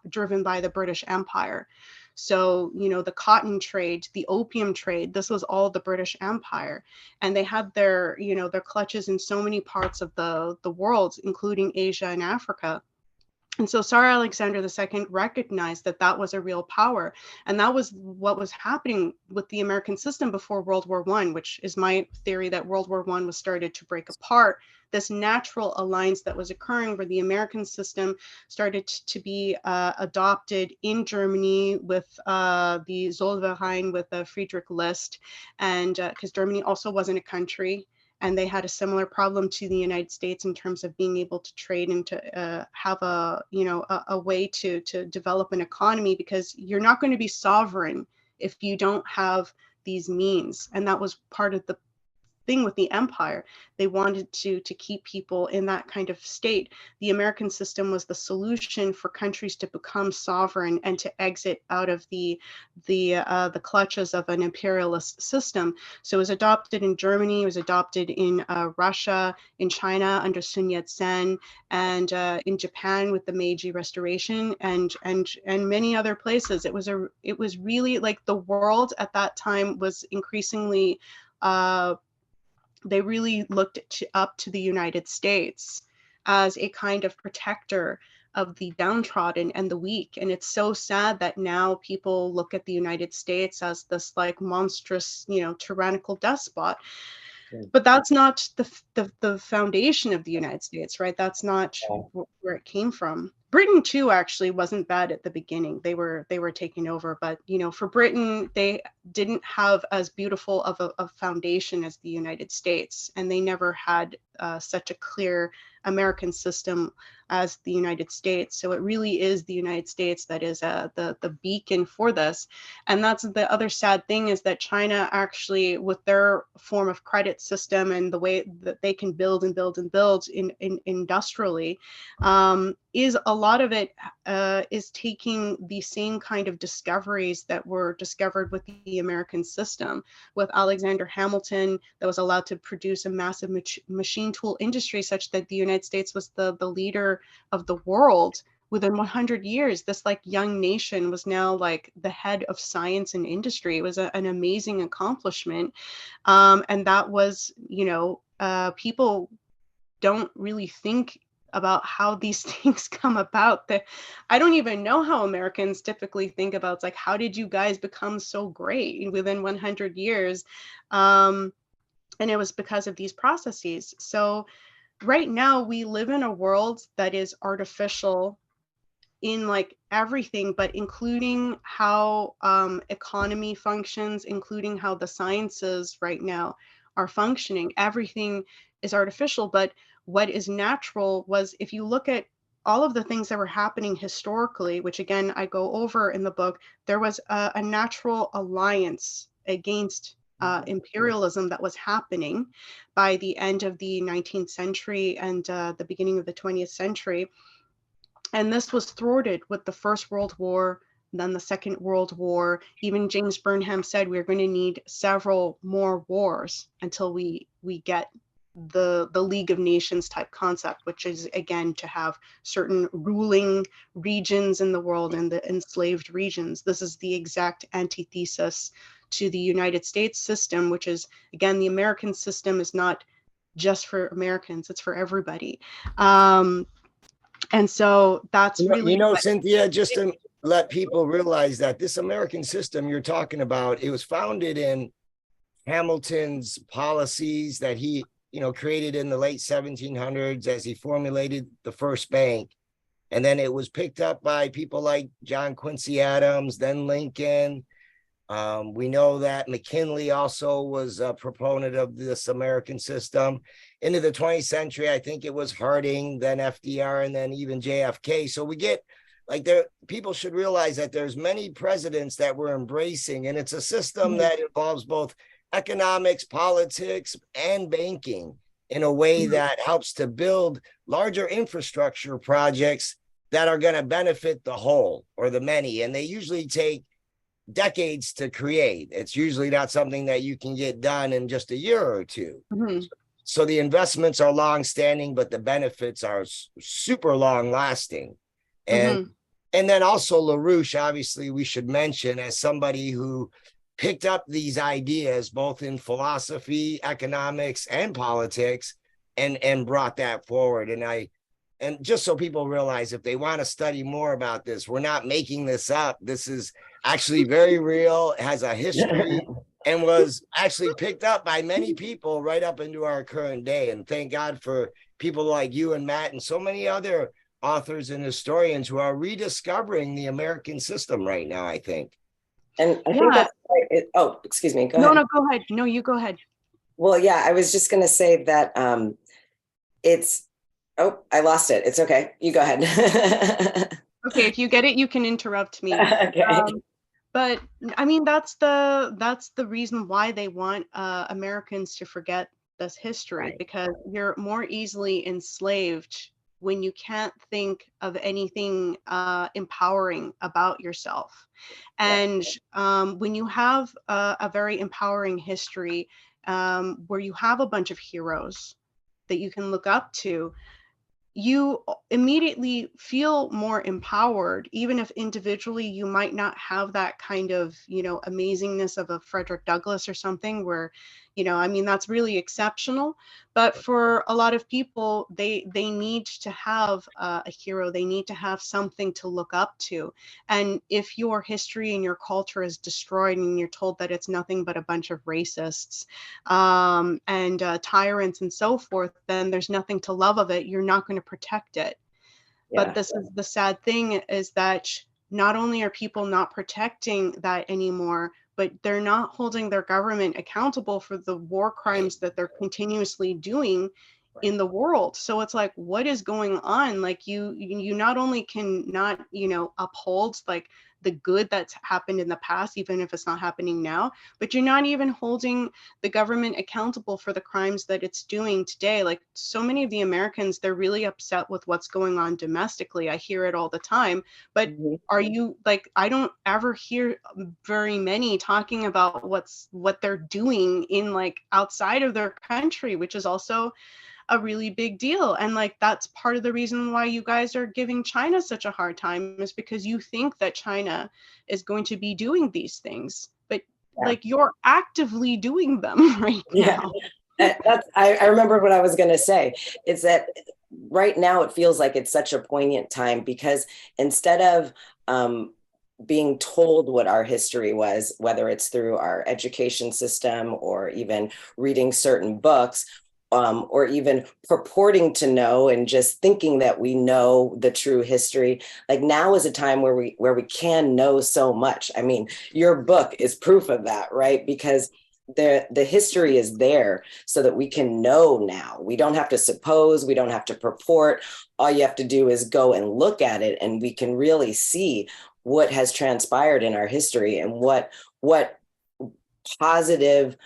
driven by the British Empire. So, the cotton trade, the opium trade, this was all the British Empire. And they had their clutches in so many parts of the world, including Asia and Africa. And so Tsar Alexander II recognized that that was a real power. And that was what was happening with the American system before World War I, which is my theory, that World War I was started to break apart. This natural alliance that was occurring, where the American system started to be adopted in Germany with the Zollverein, with Friedrich List, and because Germany also wasn't a country. And they had a similar problem to the United States in terms of being able to trade and to have a way to develop an economy, because you're not going to be sovereign if you don't have these means. And that was part of the thing with the empire. They wanted to keep people in that kind of state. The American system was the solution for countries to become sovereign and to exit out of the clutches of an imperialist system. So it was adopted in Germany, it was adopted in Russia, in China under Sun Yat-sen, and in Japan with the Meiji Restoration, and many other places. It was really like the world at that time was increasingly they really looked up to the United States as a kind of protector of the downtrodden and the weak. And it's so sad that now people look at the United States as this like monstrous, tyrannical despot. But that's not the foundation of the United States, right? That's not where it came from. Britain too actually wasn't bad at the beginning. They were taking over, but for Britain, they didn't have as beautiful of a foundation as the United States, and they never had such a clear American system as the United States. So it really is the United States that is the beacon for this. And that's the other sad thing, is that China actually, with their form of credit system and the way that they can build and build and build industrially, is a lot of it is taking the same kind of discoveries that were discovered with the American system, with Alexander Hamilton, that was allowed to produce a massive machine tool industry such that the United States was the leader of the world. Within 100 years, this like young nation was now like the head of science and industry. It was an amazing accomplishment. And that was, people don't really think about how these things come about. I don't even know how Americans typically think about, it's like, how did you guys become so great within 100 years? And it was because of these processes. So right now we live in a world that is artificial in like everything, but including how economy functions, including how the sciences right now are functioning. Everything is artificial, but what is natural was, if you look at all of the things that were happening historically, which again, I go over in the book, there was a natural alliance against imperialism that was happening by the end of the 19th century and the beginning of the 20th century. And this was thwarted with the First World War, then the Second World War. Even James Burnham said we're going to need several more wars until we get the League of Nations type concept, which is again to have certain ruling regions in the world and the enslaved regions. This is the exact antithesis to the United States system, which is, again, the American system is not just for Americans, it's for everybody. And so that's really, Cynthia, just to let people realize that this American system you're talking about, it was founded in Hamilton's policies that he, created in the late 1700s as he formulated the first bank. And then it was picked up by people like John Quincy Adams, then Lincoln. We know that McKinley also was a proponent of this American system. Into the 20th century, I think it was Harding, then FDR, and then even JFK. So we get people should realize that there's many presidents that we're embracing, and it's a system that involves both economics, politics, and banking in a way that helps to build larger infrastructure projects that are going to benefit the whole or the many. And they usually take decades to create. It's usually not something that you can get done in just a year or two. So the investments are long-standing, but the benefits are super long-lasting. And then also LaRouche, obviously, we should mention as somebody who picked up these ideas both in philosophy, economics, and politics, and brought that forward. And just so people realize, if they want to study more about this, we're not making this up. This is actually very real, has a history, and was actually picked up by many people right up into our current day. And thank God for people like you and Matt and so many other authors and historians who are rediscovering the American system right now, I think. And I think that's right. Oh, excuse me. Go ahead. No, go ahead. No, you go ahead. Well, yeah, I was just going to say that it's, oh, I lost it. It's okay. You go ahead. Okay, if you get it, you can interrupt me. Okay. But I mean, that's the reason why they want Americans to forget this history, Right. because you're more easily enslaved when you can't think of anything empowering about yourself. Right. And when you have a very empowering history, where you have a bunch of heroes that you can look up to, you immediately feel more empowered, even if individually you might not have that kind of, amazingness of a Frederick Douglass or something where, I mean, that's really exceptional. But for a lot of people, they need to have a hero. They need to have something to look up to. And if your history and your culture is destroyed and you're told that it's nothing but a bunch of racists and tyrants and so forth, then there's nothing to love of it. You're not going to protect it. But Yeah. this is the sad thing, is that not only are people not protecting that anymore, but they're not holding their government accountable for the war crimes that they're continuously doing in the world. So it's like, what is going on? Like, you not only can not, uphold like the good that's happened in the past, even if it's not happening now, but you're not even holding the government accountable for the crimes that it's doing today. Like, so many of the Americans, they're really upset with what's going on domestically. I hear it all the time. But Mhm. are you like, I don't ever hear very many talking about what they're doing in like outside of their country, which is also a really big deal. And like, that's part of the reason why you guys are giving China such a hard time, is because you think that China is going to be doing these things, but Yeah. like, you're actively doing them right Yeah. now. I remember what I was going to say. It's that right now it feels like it's such a poignant time, because instead of being told what our history was, whether it's through our education system or even reading certain books, or even purporting to know and just thinking that we know the true history, like now is a time where we can know so much. I mean, your book is proof of that, right? Because the history is there so that we can know now. We don't have to suppose, we don't have to purport. All you have to do is go and look at it, and we can really see what has transpired in our history and what positive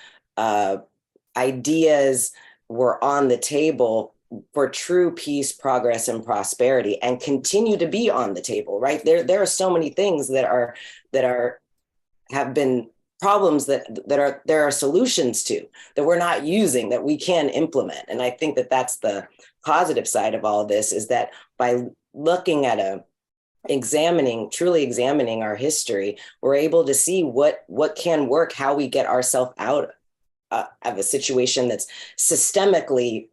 ideas were on the table for true peace, progress, and prosperity, and continue to be on the table. Right there are so many things that have been problems that there are solutions to, that we're not using, that we can implement. And I think that that's the positive side of all of this, is that by looking at truly examining our history, we're able to see what can work, how we get ourselves out of a situation that's systemically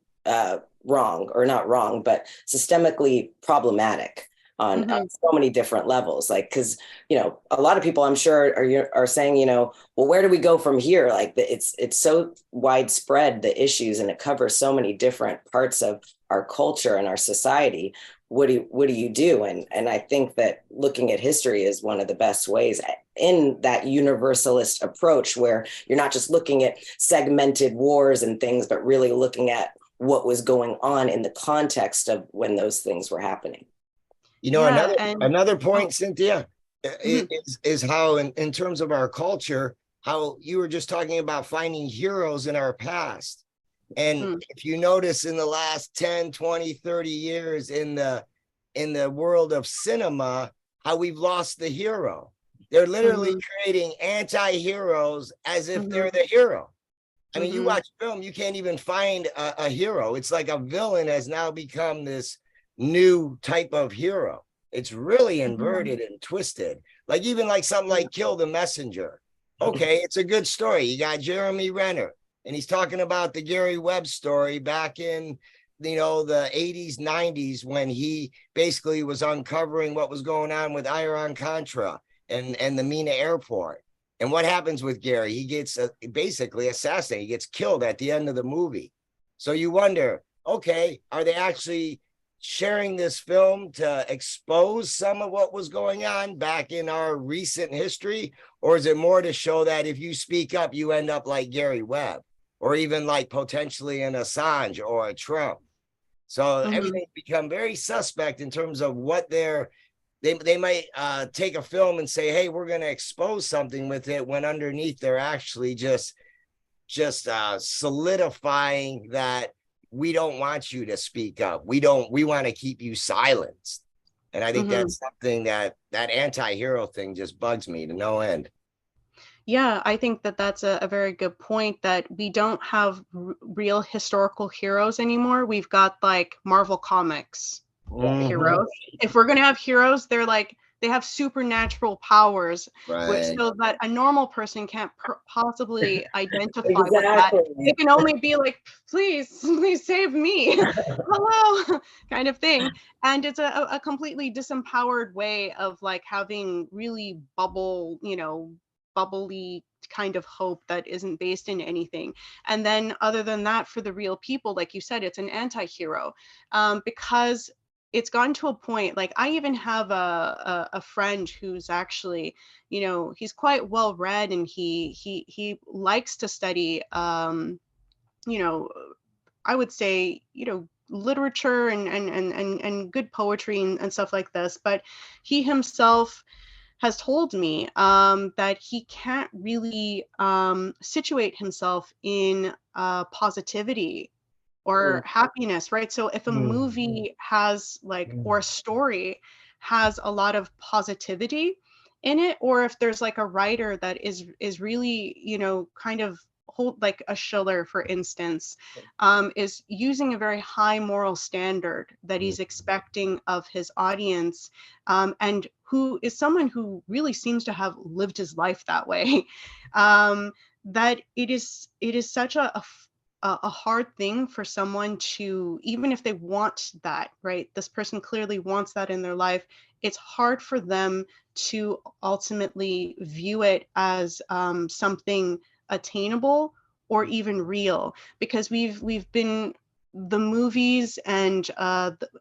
wrong, or not wrong, but systemically problematic on so many different levels. Like, because a lot of people, I'm sure, are saying, well, where do we go from here? Like, it's so widespread, the issues, and it covers so many different parts of our culture and our society. What do you do? And I think that looking at history is one of the best ways, in that universalist approach, where you're not just looking at segmented wars and things, but really looking at what was going on in the context of when those things were happening. Yeah, Another point, Cynthia, mhm. is how in terms of our culture, how you were just talking about finding heroes in our past. And if you notice, in the last 10, 20, 30 years in the world of cinema, how we've lost the hero. They're literally creating anti-heroes as if they're the hero. I mean, you watch film, you can't even find a hero. It's like a villain has now become this new type of hero. It's really inverted and twisted. Like, even like something like Kill the Messenger. Okay, it's a good story. You got Jeremy Renner, and he's talking about the Gary Webb story back in the 80s, 90s, when he basically was uncovering what was going on with Iran-Contra and the Mina airport. And what happens with Gary? He gets basically assassinated. He gets killed at the end of the movie. So you wonder, okay, are they actually sharing this film to expose some of what was going on back in our recent history? Or is it more to show that if you speak up, you end up like Gary Webb, or even like potentially an Assange or a Trump? So everything's become very suspect in terms of what they're they might take a film and say, hey, we're going to expose something with it, when underneath they're actually just solidifying that we don't want you to speak up. We want to keep you silenced. And I think that's something that anti-hero thing just bugs me to no end. Yeah, I think that that's a very good point, that we don't have real historical heroes anymore. We've got like Marvel Comics heroes. If we're going to have heroes, they're like, they have supernatural powers, which so that a normal person can't possibly identify with that. It can only be like, please save me, hello, kind of thing. And it's a completely disempowered way of like having really bubbly kind of hope that isn't based in anything. And then other than that, for the real people, like you said, it's an anti-hero, because it's gotten to a point, like I even have a friend who's actually, he's quite well read, and he likes to study, I would say, literature and good poetry and stuff like this. But he himself has told me that he can't really situate himself in positivity or happiness, right? So if a movie has like, or a story has a lot of positivity in it, or if there's like a writer that is really, kind of hold, like a Schiller, for instance, is using a very high moral standard that he's expecting of his audience, and who is someone who really seems to have lived his life that way, that it is such a hard thing for someone to, even if they want that, right? This person clearly wants that in their life. It's hard for them to ultimately view it as something attainable or even real, because we've been, the movies and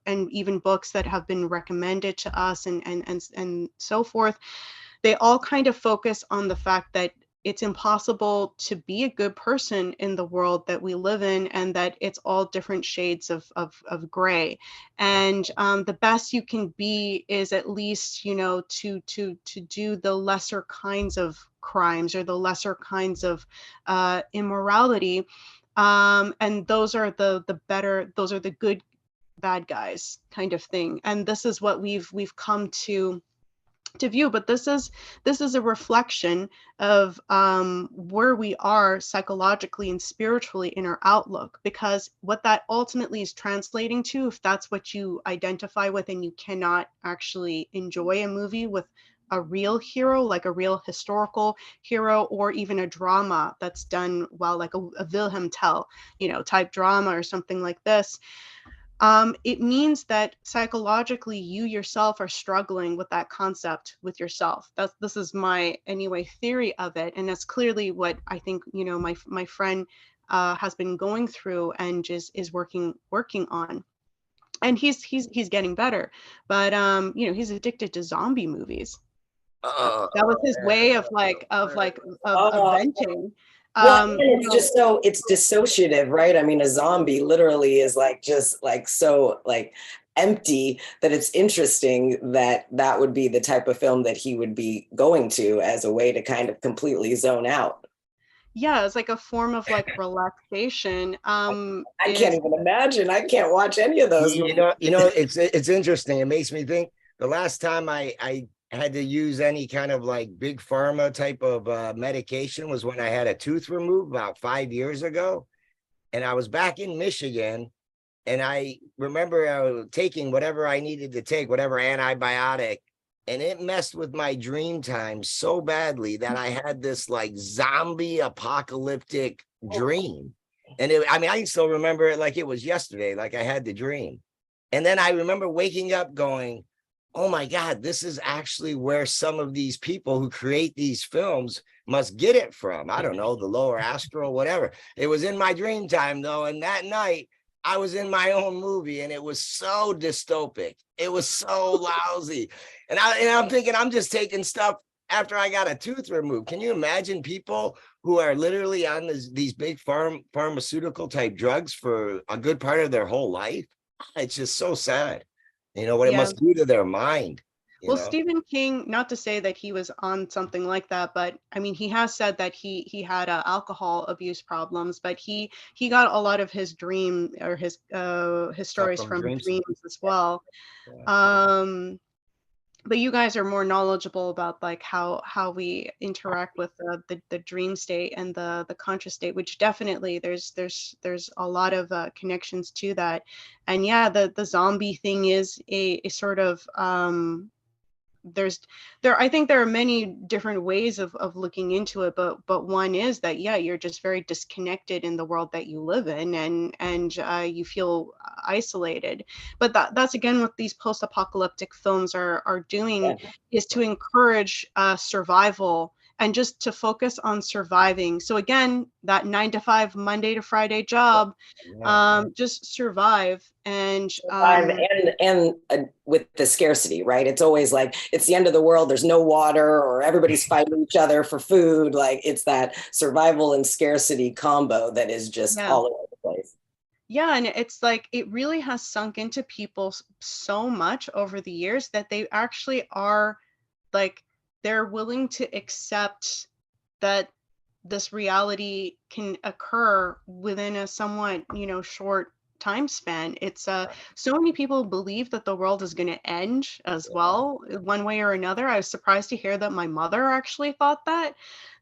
even books that have been recommended to us and so forth, they all kind of focus on the fact that it's impossible to be a good person in the world that we live in, and that it's all different shades of gray. And the best you can be is at least, to do the lesser kinds of crimes, or the lesser kinds of immorality. And those are those are the good bad guys kind of thing. And this is what we've come to view. But this is a reflection of where we are psychologically and spiritually in our outlook, because what that ultimately is translating to, if that's what you identify with, and you cannot actually enjoy a movie with a real hero, like a real historical hero, or even a drama that's done well, like a Wilhelm Tell, type drama or something like this, it means that psychologically you yourself are struggling with that concept with yourself. This is my theory of it, and that's clearly what I think my friend has been going through and is working on. And he's getting better, but he's addicted to zombie movies. That was his way of venting. Well, it's dissociative, right? I mean, a zombie literally is like just like so like empty, that it's interesting that would be the type of film that he would be going to as a way to kind of completely zone out. Yeah, it's like a form of like relaxation. I can't even imagine. I can't watch any of those. It's interesting. It makes me think the last time I had to use any kind of like big pharma type of medication was when I had a tooth removed about 5 years ago. And I was back in Michigan, and I remember taking whatever I needed to take, whatever antibiotic, and it messed with my dream time so badly that I had this like zombie apocalyptic dream. And I still remember it like it was yesterday, like I had the dream. And then I remember waking up going, oh my God, this is actually where some of these people who create these films must get it from. I don't know, the lower astral, whatever. It was in my dream time though. And that night I was in my own movie, and it was so dystopic. It was so lousy. And I'm thinking, I'm just taking stuff after I got a tooth removed. Can you imagine people who are literally on these big pharmaceutical type drugs for a good part of their whole life? It's just so sad. What it must do to their mind. Well, Stephen King, not to say that he was on something like that, but I mean, he has said that he had alcohol abuse problems, but he got a lot of his dream or his stories from dreams as well. But you guys are more knowledgeable about like how we interact with the dream state and the conscious state, which definitely there's a lot of connections to that. And yeah, the zombie thing is a sort of I think there are many different ways of looking into it, but one is that, yeah, you're just very disconnected in the world that you live in, and you feel isolated. But that's again what these post-apocalyptic films are doing, is to encourage survival and just to focus on surviving. So again, that 9 to 5, Monday to Friday job, just survive and with the scarcity, right? It's always like it's the end of the world. There's no water, or everybody's fighting each other for food. Like it's that survival and scarcity combo that is just all over the place. Yeah, and it's like it really has sunk into people so much over the years that they actually are like, they're willing to accept that this reality can occur within a somewhat, short time span. It's so many people believe that the world is going to end as well, one way or another. I was surprised to hear that my mother actually thought that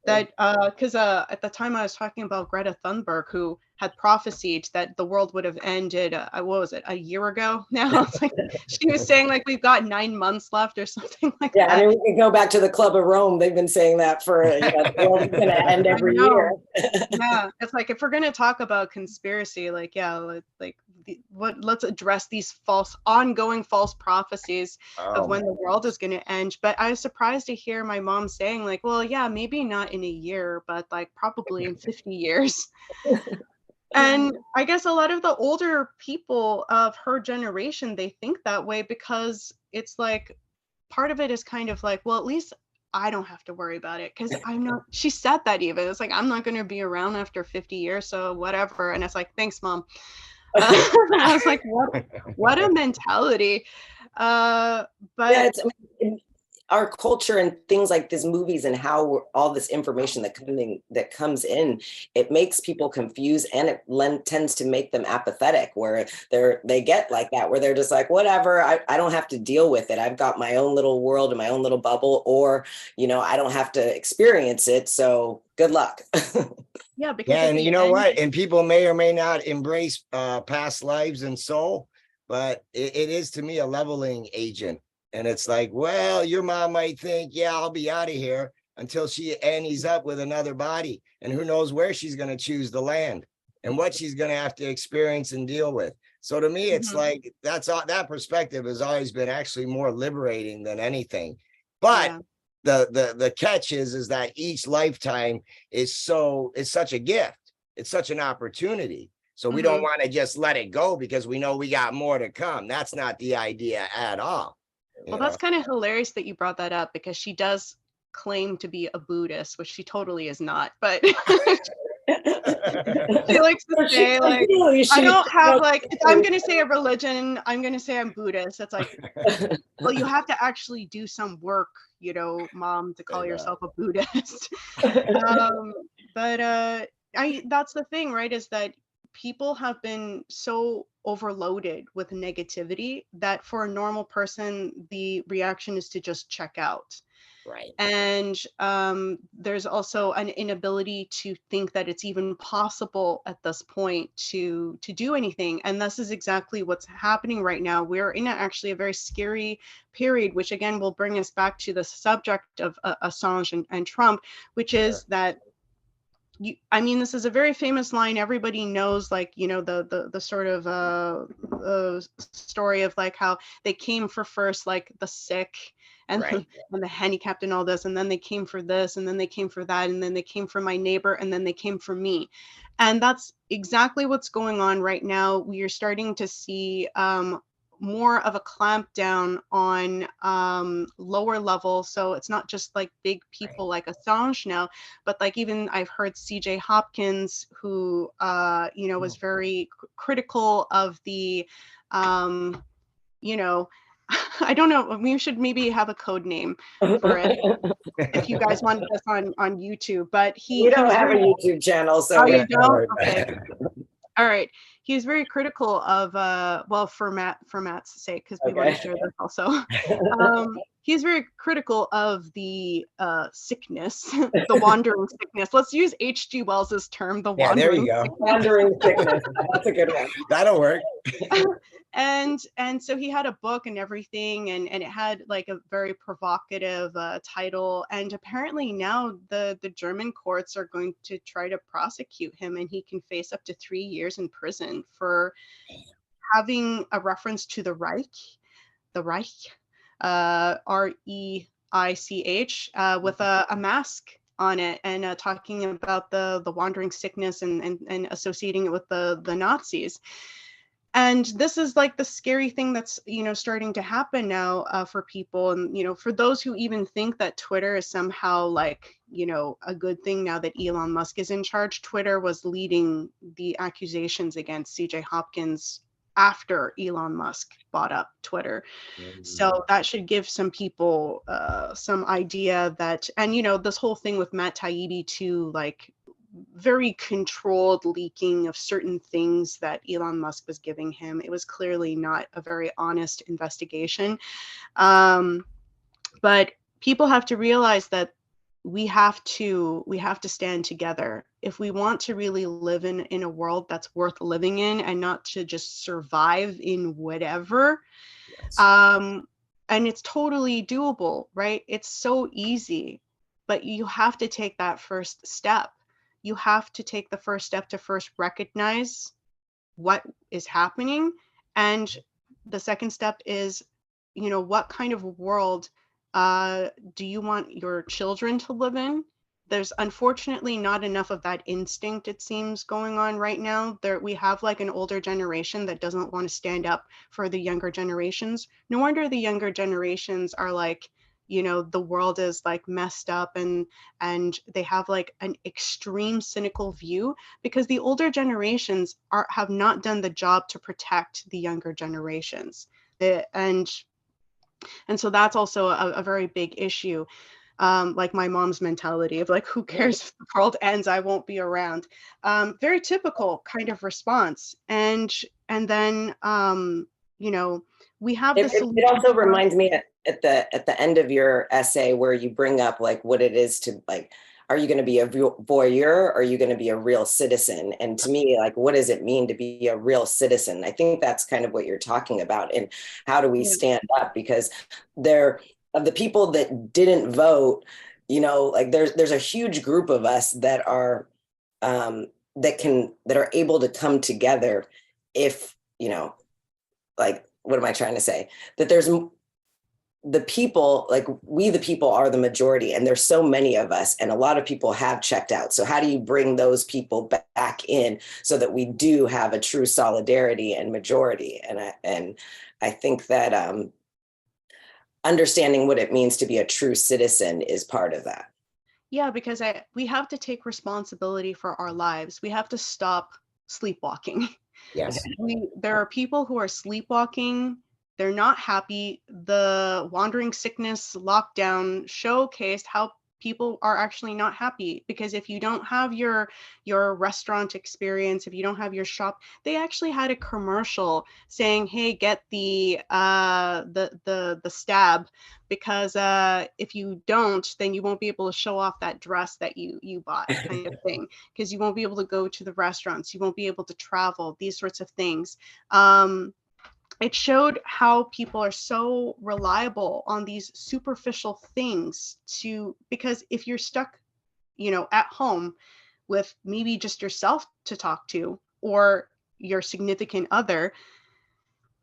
because at the time I was talking about Greta Thunberg, who had prophesied that the world would have ended, what was it, a year ago now? It's like she was saying like we've got 9 months left or something like that. Yeah, I mean, we can go back to the Club of Rome. They've been saying that for, the world is going to end every year. Yeah, it's like if we're going to talk about conspiracy, like, let's address these ongoing false prophecies of when the world is going to end. But I was surprised to hear my mom saying like, well, yeah, maybe not in a year, but like probably in 50 years. And I guess a lot of the older people of her generation, they think that way because it's like part of it is kind of like, well, at least I don't have to worry about it because I'm not, she said that even. It's like, I'm not going to be around after 50 years, so whatever. And it's like, thanks, Mom. I was like, what a mentality. But yeah, our culture and things like these movies and how all this information that comes in, it makes people confused, and it tends to make them apathetic, where they get like that, where they're just like, whatever, I don't have to deal with it. I've got my own little world and my own little bubble, or, I don't have to experience it. So good luck. Yeah, because and you know what? And people may or may not embrace past lives and soul, but it is to me a leveling agent. And it's like, well, your mom might think, yeah, I'll be out of here until she annies up with another body. And who knows where she's going to choose to land and what she's going to have to experience and deal with. So to me, it's like that perspective has always been actually more liberating than anything. But the catch is that each lifetime is such a gift. It's such an opportunity. So we don't want to just let it go because we know we got more to come. That's not the idea at all. Well, that's kind of hilarious that you brought that up because she does claim to be a Buddhist, which she totally is not. But she likes to say, like, I don't have, like, if I'm going to say a religion, I'm going to say I'm Buddhist. It's like, well, you have to actually do some work, Mom, to call yourself a Buddhist. But that's the thing, right, is that people have been so overloaded with negativity that for a normal person, the reaction is to just check out. Right. And there's also an inability to think that it's even possible at this point to do anything. And this is exactly what's happening right now. We're in actually a very scary period, which again will bring us back to the subject of Assange and Trump, which is that this is a very famous line. Everybody knows, like, the sort of story of like how they came for first, like the sick and the handicapped and all this, and then they came for this, and then they came for that, and then they came for my neighbor, and then they came for me. And that's exactly what's going on right now. We are starting to see more of a clampdown on lower level. So it's not just like big people like Assange now, but like even I've heard CJ Hopkins, who was very critical of the I don't know. We should maybe have a code name for it if you guys want this on YouTube. But We don't have a YouTube channel, so oh, you don't? Okay. Okay. All right. He's very critical of well, for Matt's sake, because we want to share this also. He's very critical of the sickness, the wandering sickness. Let's use H.G. Wells's term, the Yeah, there wandering you go. sickness. Wandering sickness. That's a good one. That'll work. And so he had a book and everything, and it had like a very provocative title, and apparently now the German courts are going to try to prosecute him, and he can face up to 3 years in prison for having a reference to the Reich, R-E-I-C-H, with a mask on it, and talking about the wandering sickness and associating it with the Nazis. And this is like the scary thing that's, starting to happen now for people. And, for those who even think that Twitter is somehow like, a good thing now that Elon Musk is in charge. Twitter was leading the accusations against CJ Hopkins after Elon Musk bought up Twitter. So that should give some people some idea that, and, this whole thing with Matt Taibbi too, like, very controlled leaking of certain things that Elon Musk was giving him. It was clearly not a very honest investigation. But people have to realize that we have to stand together if we want to really live in a world that's worth living in, and not to just survive in whatever. Yes. And it's totally doable, right? It's so easy, but you have to take that first step. You have to take the first step to first recognize what is happening. And the second step is, what kind of world do you want your children to live in? There's unfortunately not enough of that instinct, it seems, going on right now. We have like an older generation that doesn't want to stand up for the younger generations. No wonder the younger generations are like, the world is like messed up, and they have like an extreme cynical view, because the older generations have not done the job to protect the younger generations. And so that's also a very big issue. Like my mom's mentality of like, who cares if the world ends, I won't be around. Very typical kind of response. And then, we have this. It also reminds me at the end of your essay where you bring up like what it is to like, are you going to be a voyeur, or are you going to be a real citizen? And to me, like, what does it mean to be a real citizen? I think that's kind of what you're talking about. And how do we stand up? Because of the people that didn't vote, like there's a huge group of us that are that are able to come together if, like, what am I trying to say? That there's the people, like we, the people are the majority, and there's so many of us, and a lot of people have checked out. So how do you bring those people back in so that we do have a true solidarity and majority? And I think that understanding what it means to be a true citizen is part of that. Yeah, because we have to take responsibility for our lives. We have to stop sleepwalking. Yes. There are people who are sleepwalking. They're not happy. The wandering sickness lockdown showcased how people are actually not happy, because if you don't have your restaurant experience, if you don't have your shop, they actually had a commercial saying, hey, get the stab, because if you don't, then you won't be able to show off that dress that you bought, kind of thing, because you won't be able to go to the restaurants, you won't be able to travel, these sorts of things. It showed how people are so reliable on these superficial things because if you're stuck, at home with maybe just yourself to talk to, or your significant other,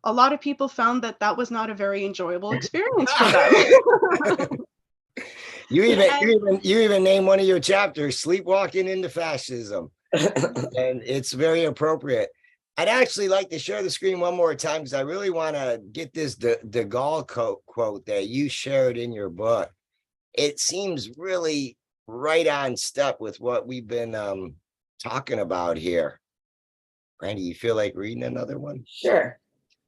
a lot of people found that was not a very enjoyable experience for them. You even name one of your chapters, Sleepwalking into Fascism. And it's very appropriate. I'd actually like to share the screen one more time, because I really want to get this de Gaulle quote that you shared in your book. It seems really right on step with what we've been talking about here. Brandi, you feel like reading another one? Sure.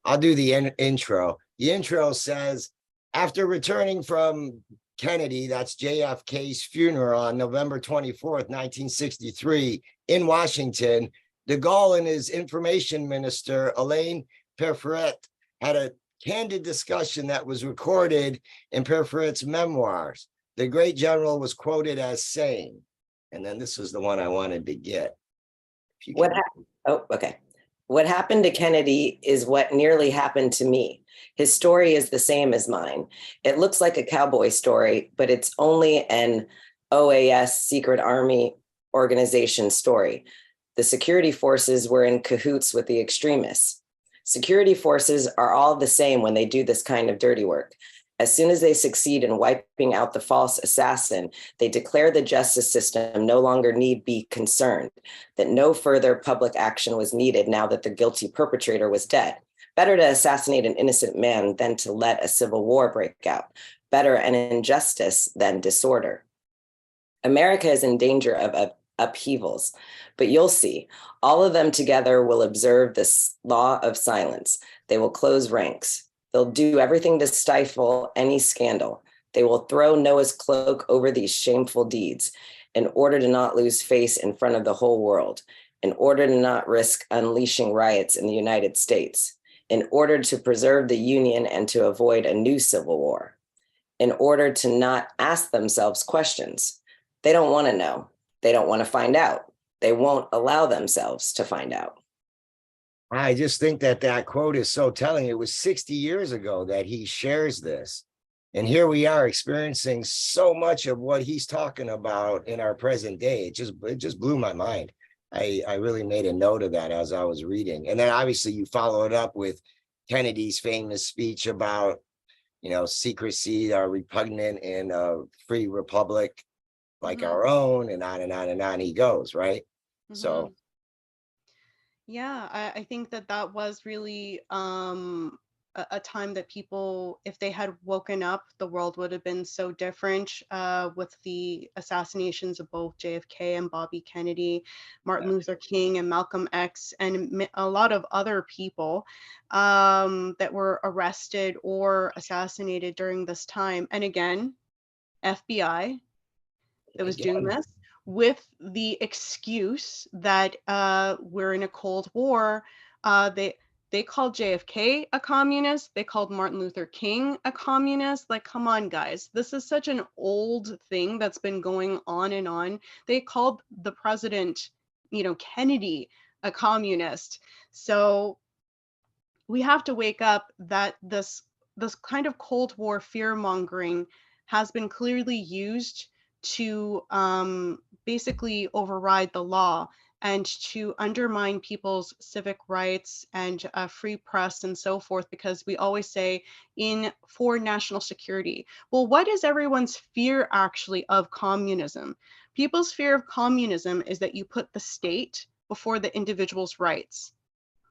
I'll do the intro. the intro says, after returning from Kennedy, that's JFK's funeral on November 24th, 1963 in Washington, de Gaulle and his information minister, Alain Perferet, had a candid discussion that was recorded in Perferet's memoirs. The great general was quoted as saying, and then this is the one I wanted to get. What happened? Oh, okay. What happened to Kennedy is what nearly happened to me. His story is the same as mine. It looks like a cowboy story, but it's only an OAS secret army organization story. The security forces were in cahoots with the extremists. Security forces are all the same when they do this kind of dirty work. As soon as they succeed in wiping out the false assassin, they declare the justice system no longer need be concerned, that no further public action was needed now that the guilty perpetrator was dead. Better to assassinate an innocent man than to let a civil war break out. Better an injustice than disorder. America is in danger of upheavals, but you'll see, all of them together will observe this law of silence. They will close ranks. They'll do everything to stifle any scandal. They will throw Noah's cloak over these shameful deeds in order to not lose face in front of the whole world, in order to not risk unleashing riots in the United States, in order to preserve the Union and to avoid a new civil war, in order to not ask themselves questions. They don't want to know. They don't want to find out. They won't allow themselves to find out. I just think that that quote is so telling. It was 60 years ago that he shares this. And here we are experiencing so much of what he's talking about in our present day. It just blew my mind. I really made a note of that as I was reading. And then obviously you follow it up with Kennedy's famous speech about, secrecy are repugnant in a free republic like our own, and on and on and on he goes, right? So yeah, I think that was really a time that people, if they had woken up, the world would have been so different with the assassinations of both JFK and Bobby Kennedy, Martin Luther King and Malcolm X, and a lot of other people that were arrested or assassinated during this time. And again, FBI that was doing this with the excuse that we're in a Cold War. They called JFK a communist. They called Martin Luther King a communist. Like, come on, guys. This is such an old thing that's been going on and on. They called the president, Kennedy, a communist. So we have to wake up that this kind of Cold War fear mongering has been clearly used to basically override the law and to undermine people's civic rights and free press and so forth, because we always say for national security. Well, what is everyone's fear actually of communism? People's fear of communism is that you put the state before the individual's rights.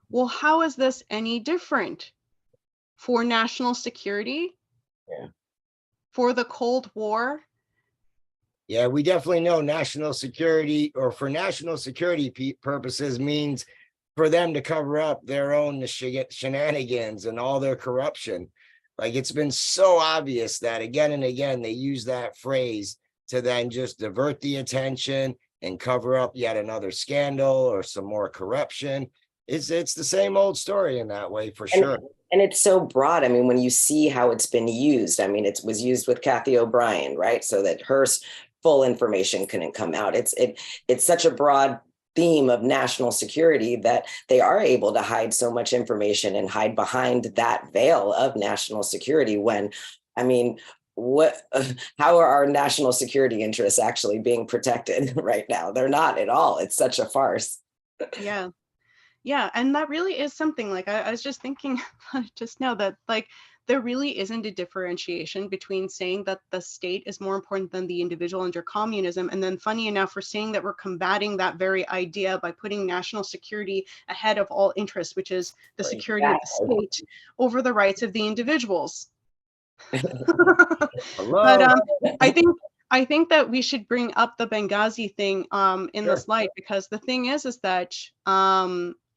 Well, how is this any different for national security? Yeah. For the Cold War? Yeah, we definitely know national security, or for national security purposes, means for them to cover up their own shenanigans and all their corruption. Like, it's been so obvious that again and again, they use that phrase to then just divert the attention and cover up yet another scandal or some more corruption. It's the same old story in that way, for sure. And it's so broad. I mean, when you see how it's been used, I mean, it was used with Kathy O'Brien, right? So that her full information couldn't come out. It's such a broad theme of national security that they are able to hide so much information and hide behind that veil of national security when, I mean, how are our national security interests actually being protected right now? They're not at all. It's such a farce. Yeah. Yeah, and that really is something. Like I was just thinking just now that like there really isn't a differentiation between saying that the state is more important than the individual under communism, and then funny enough, we're saying that we're combating that very idea by putting national security ahead of all interests, which is the security of the state over the rights of the individuals. But I think that we should bring up the Benghazi thing in this light, because the thing is that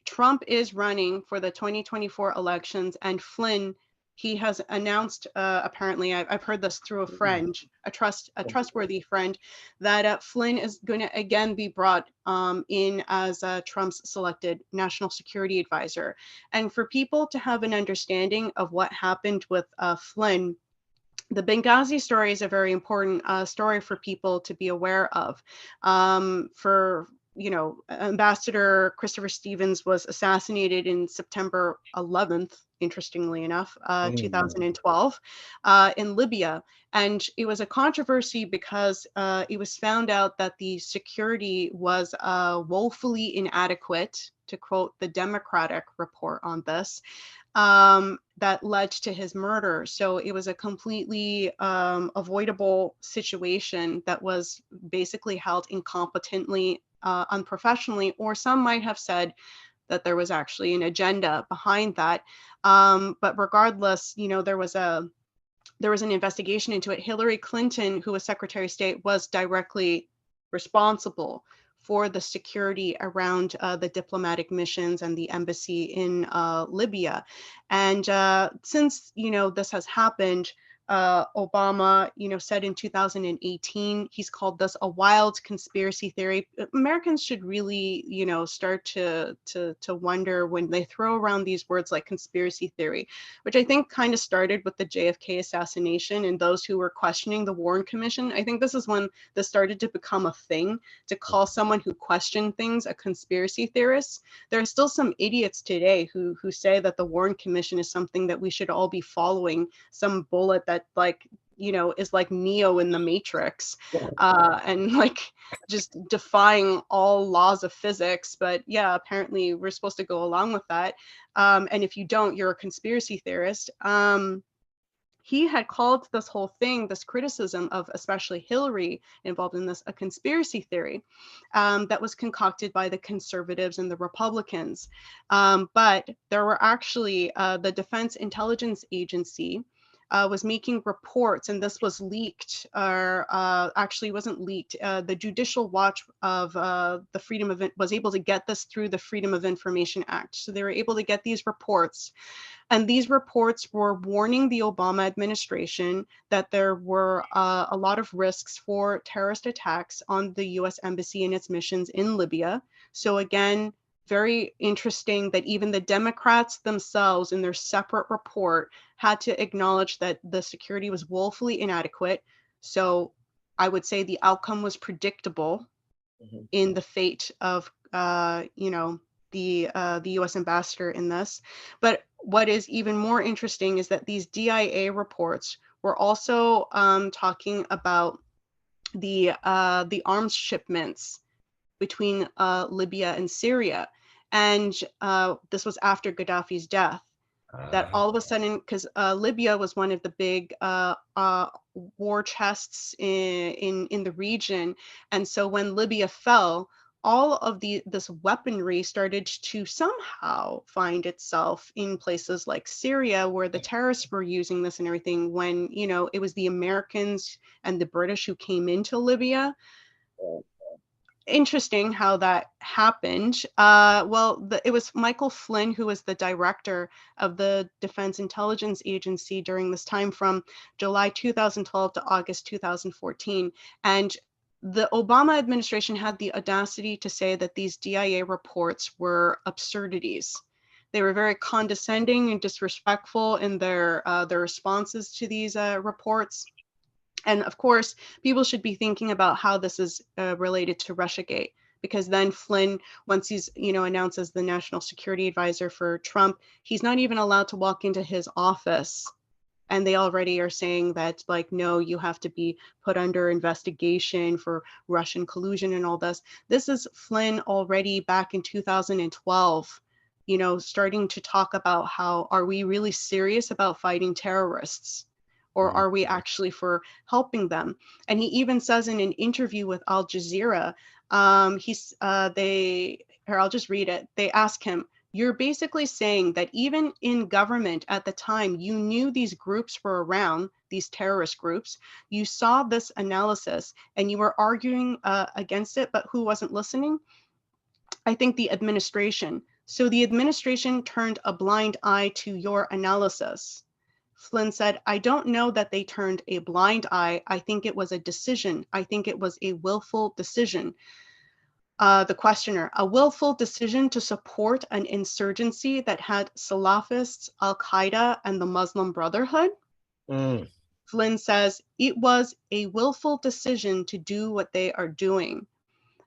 Trump is running for the 2024 elections, and Flynn, he has announced, apparently, I've heard this through a friend, a trustworthy friend, that Flynn is going to again be brought in as Trump's selected national security advisor. And for people to have an understanding of what happened with Flynn, the Benghazi story is a very important story for people to be aware of. Ambassador Christopher Stevens was assassinated in September 11th, interestingly enough, 2012, in Libya. And it was a controversy because it was found out that the security was woefully inadequate, to quote the Democratic report on this, that led to his murder. So it was a completely avoidable situation that was basically held incompetently, unprofessionally, or some might have said that there was actually an agenda behind that. But regardless, there was an investigation into it. Hillary Clinton, who was Secretary of State, was directly responsible for the security around the diplomatic missions and the embassy in Libya. And since, this has happened, Obama, said in 2018, he's called this a wild conspiracy theory. Americans should really, start to wonder when they throw around these words like conspiracy theory, which I think kind of started with the JFK assassination and those who were questioning the Warren Commission. I think this is when this started to become a thing, to call someone who questioned things a conspiracy theorist. There are still some idiots today who say that the Warren Commission is something that we should all be following, some bullet that is like Neo in the Matrix, and like just defying all laws of physics. But yeah, apparently we're supposed to go along with that. And if you don't, you're a conspiracy theorist. He had called this whole thing, this criticism of especially Hillary involved in this, a conspiracy theory that was concocted by the conservatives and the Republicans. But there were actually the Defense Intelligence Agency was making reports, and this was leaked, or actually wasn't leaked. The Judicial Watch of the Freedom of was able to get this through the Freedom of Information Act. So they were able to get these reports, and these reports were warning the Obama administration that there were a lot of risks for terrorist attacks on the U.S. Embassy and its missions in Libya. So again, very interesting that even the Democrats themselves in their separate report had to acknowledge that the security was woefully inadequate. So I would say the outcome was predictable in the fate of, the U.S. ambassador in this. But what is even more interesting is that these DIA reports were also talking about the arms shipments between Libya and Syria. And this was after Gaddafi's death, that all of a sudden, because Libya was one of the big war chests in the region. And so when Libya fell, all of this weaponry started to somehow find itself in places like Syria, where the terrorists were using this and everything, when, it was the Americans and the British who came into Libya. Interesting how that happened. It was Michael Flynn who was the director of the Defense Intelligence Agency during this time from July 2012 to August 2014. And the Obama administration had the audacity to say that these DIA reports were absurdities. They were very condescending and disrespectful in their responses to these reports. And of course, people should be thinking about how this is related to Russiagate, because then Flynn, once he's, announced as the national security advisor for Trump, he's not even allowed to walk into his office. And they already are saying that, like, no, you have to be put under investigation for Russian collusion and all this. This is Flynn already back in 2012, starting to talk about how, are we really serious about fighting terrorists? Or are we actually for helping them? And he even says in an interview with Al Jazeera, I'll just read it. They ask him, you're basically saying that even in government at the time, you knew these groups were around, these terrorist groups, you saw this analysis and you were arguing against it, but who wasn't listening? I think the administration. So the administration turned a blind eye to your analysis. Flynn said, "I don't know that they turned a blind eye. I think it was a decision. I think it was a willful decision." The questioner, "A willful decision to support an insurgency that had Salafists, Al-Qaeda, and the Muslim Brotherhood?" Mm. Flynn says, "It was a willful decision to do what they are doing."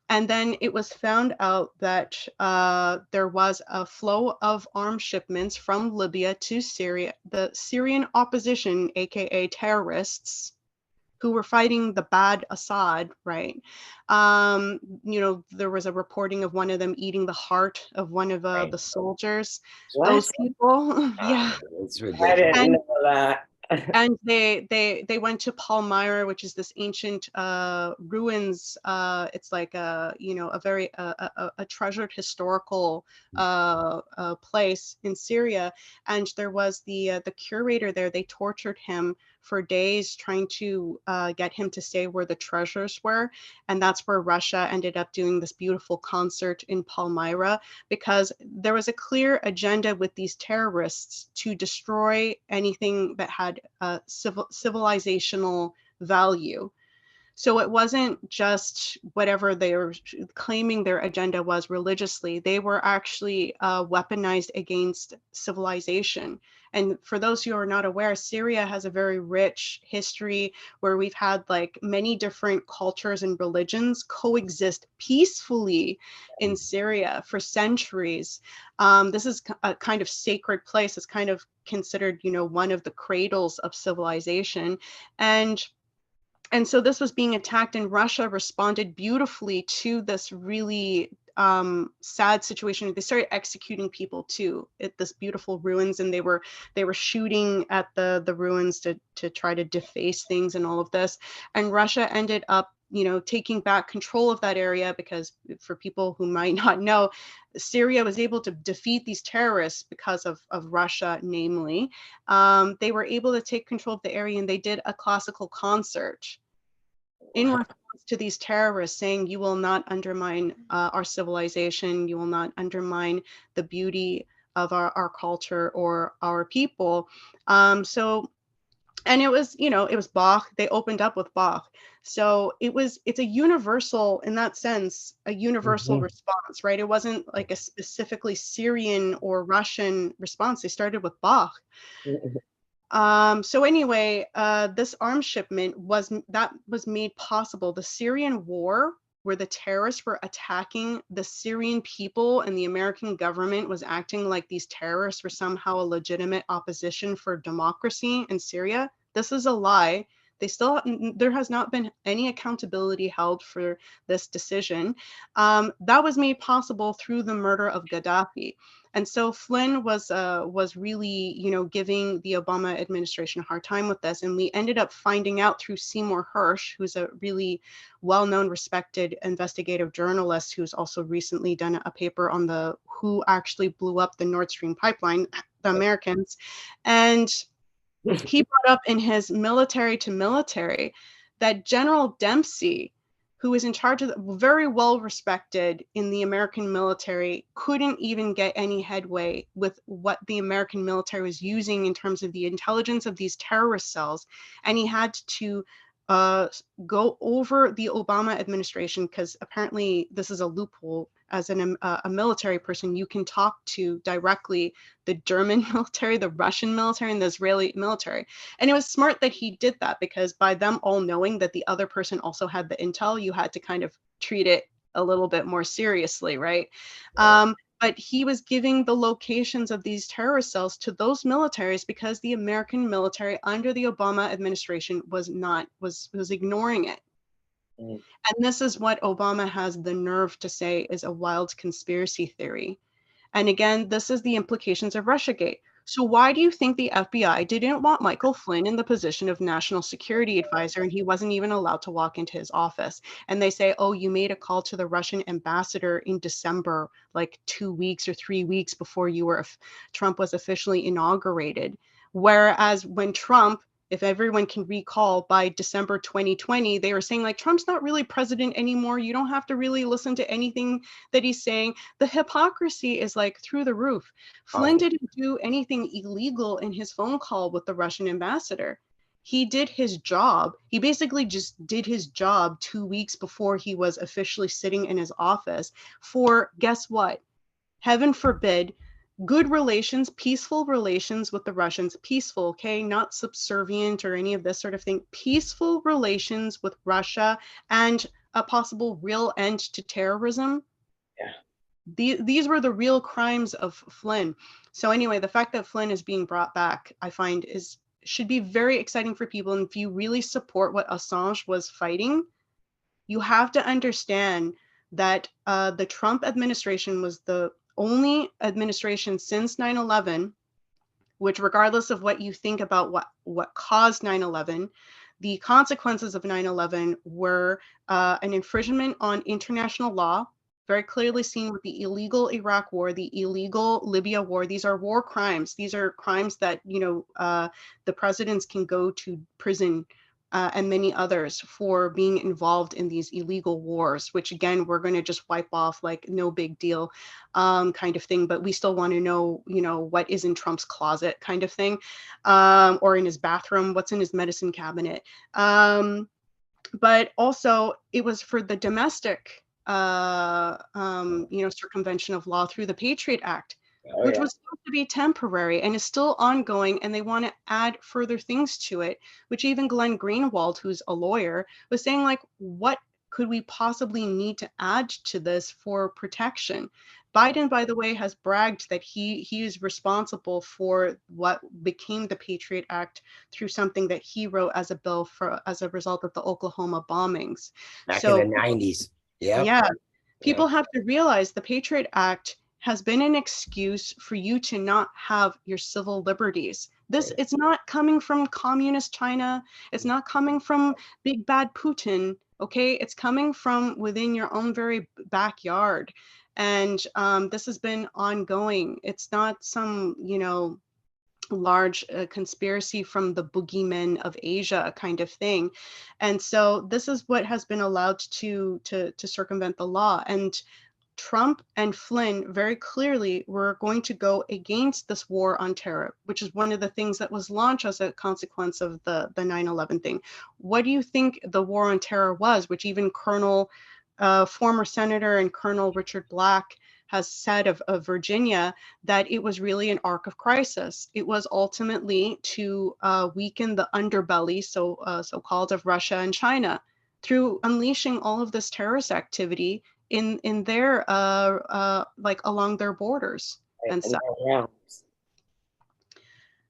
And then it was found out that there was a flow of arms shipments from Libya to Syria. The Syrian opposition, aka terrorists, who were fighting the bad Assad, right? There was a reporting of one of them eating the heart of one of the soldiers. What? Those people, yeah. It's I ridiculous. didn't know that. And they went to Palmyra, which is this ancient ruins. It's like a very a treasured historical place in Syria. And there was the curator there. They tortured him for days trying to get him to say where the treasures were. And that's where Russia ended up doing this beautiful concert in Palmyra, because there was a clear agenda with these terrorists to destroy anything that had civilizational value. So it wasn't just whatever they were claiming their agenda was religiously. They were actually weaponized against civilization. And for those who are not aware, Syria has a very rich history where we've had like many different cultures and religions coexist peacefully in Syria for centuries. This is a kind of sacred place. It's kind of considered, one of the cradles of civilization. And so this was being attacked, and Russia responded beautifully to this really sad situation. They started executing people too at this beautiful ruins, and they were shooting at the ruins to try to deface things and all of this. And Russia ended up taking back control of that area, because for people who might not know, Syria was able to defeat these terrorists because of Russia, namely. They were able to take control of the area, and they did a classical concert in response to these terrorists, saying, "You will not undermine our civilization. You will not undermine the beauty of our culture or our people." And it was Bach. They opened up with Bach. So it's a universal, in that sense, a universal response, right? It wasn't like a specifically Syrian or Russian response. They started with Bach. So anyway, this arms shipment was made possible. The Syrian war, where the terrorists were attacking the Syrian people and the American government was acting like these terrorists were somehow a legitimate opposition for democracy in Syria. This is a lie. There has not been any accountability held for this decision. That was made possible through the murder of Gaddafi. And so Flynn was really, giving the Obama administration a hard time with this. And we ended up finding out through Seymour Hersh, who's a really well-known, respected investigative journalist, who's also recently done a paper on who actually blew up the Nord Stream pipeline, the Americans. And he brought up in his military to military that General Dempsey, who is in charge of very well respected in the American military, couldn't even get any headway with what the American military was using in terms of the intelligence of these terrorist cells. And he had to go over the Obama administration, because apparently this is a loophole. As a military person, you can talk to directly the German military, the Russian military, and the Israeli military. And it was smart that he did that, because by them all knowing that the other person also had the intel, you had to kind of treat it a little bit more seriously, right? But he was giving the locations of these terrorist cells to those militaries, because the American military under the Obama administration was ignoring it. And this is what Obama has the nerve to say is a wild conspiracy theory. And again, this is the implications of Russiagate. So why do you think the FBI didn't want Michael Flynn in the position of national security advisor, and he wasn't even allowed to walk into his office? And they say, "Oh, you made a call to the Russian ambassador in December, like 2 weeks or 3 weeks before Trump was officially inaugurated." Whereas when Trump If everyone can recall, by December 2020, they were saying like, Trump's not really president anymore. You don't have to really listen to anything that he's saying. The hypocrisy is like through the roof. Flynn didn't do anything illegal in his phone call with the Russian ambassador. He did his job. He basically just did his job 2 weeks before he was officially sitting in his office for, guess what? Heaven forbid, good relations, peaceful relations with the Russians, peaceful, okay, not subservient or any of this sort of thing, peaceful relations with Russia and a possible real end to terrorism. Yeah. These were the real crimes of Flynn. So anyway, the fact that Flynn is being brought back, I find should be very exciting for people. And if you really support what Assange was fighting, you have to understand that the Trump administration was the only administration since 9/11, which, regardless of what you think about what caused 9/11, the consequences of 9/11 were an infringement on international law, very clearly seen with the illegal Iraq war, the illegal Libya war. These are war crimes. These are crimes that, the presidents can go to prison, and many others, for being involved in these illegal wars, which again, we're going to just wipe off like no big deal, kind of thing. But we still want to know, what is in Trump's closet kind of thing, or in his bathroom, what's in his medicine cabinet. But also it was for the domestic, circumvention of law through the Patriot Act, which was supposed to be temporary and is still ongoing, and they want to add further things to it, which even Glenn Greenwald, who's a lawyer, was saying like, what could we possibly need to add to this for protection? Biden, by the way, has bragged that he is responsible for what became the Patriot Act through something that he wrote as a bill as a result of the Oklahoma bombings. Back in the 90s. Yeah. People have to realize the Patriot Act has been an excuse for you to not have your civil liberties. It's not coming from communist China. It's not coming from big bad Putin. Okay, it's coming from within your own very backyard. And this has been ongoing. It's not some, large conspiracy from the boogeymen of Asia kind of thing. And so this is what has been allowed to circumvent the law. And Trump and Flynn very clearly were going to go against this war on terror, which is one of the things that was launched as a consequence of the 9/11 thing. What do you think the war on terror was, which even former Senator and Colonel Richard Black has said of Virginia, that it was really an arc of crisis. It was ultimately to weaken the underbelly, so-called, of Russia and China through unleashing all of this terrorist activity in their like along their borders and stuff.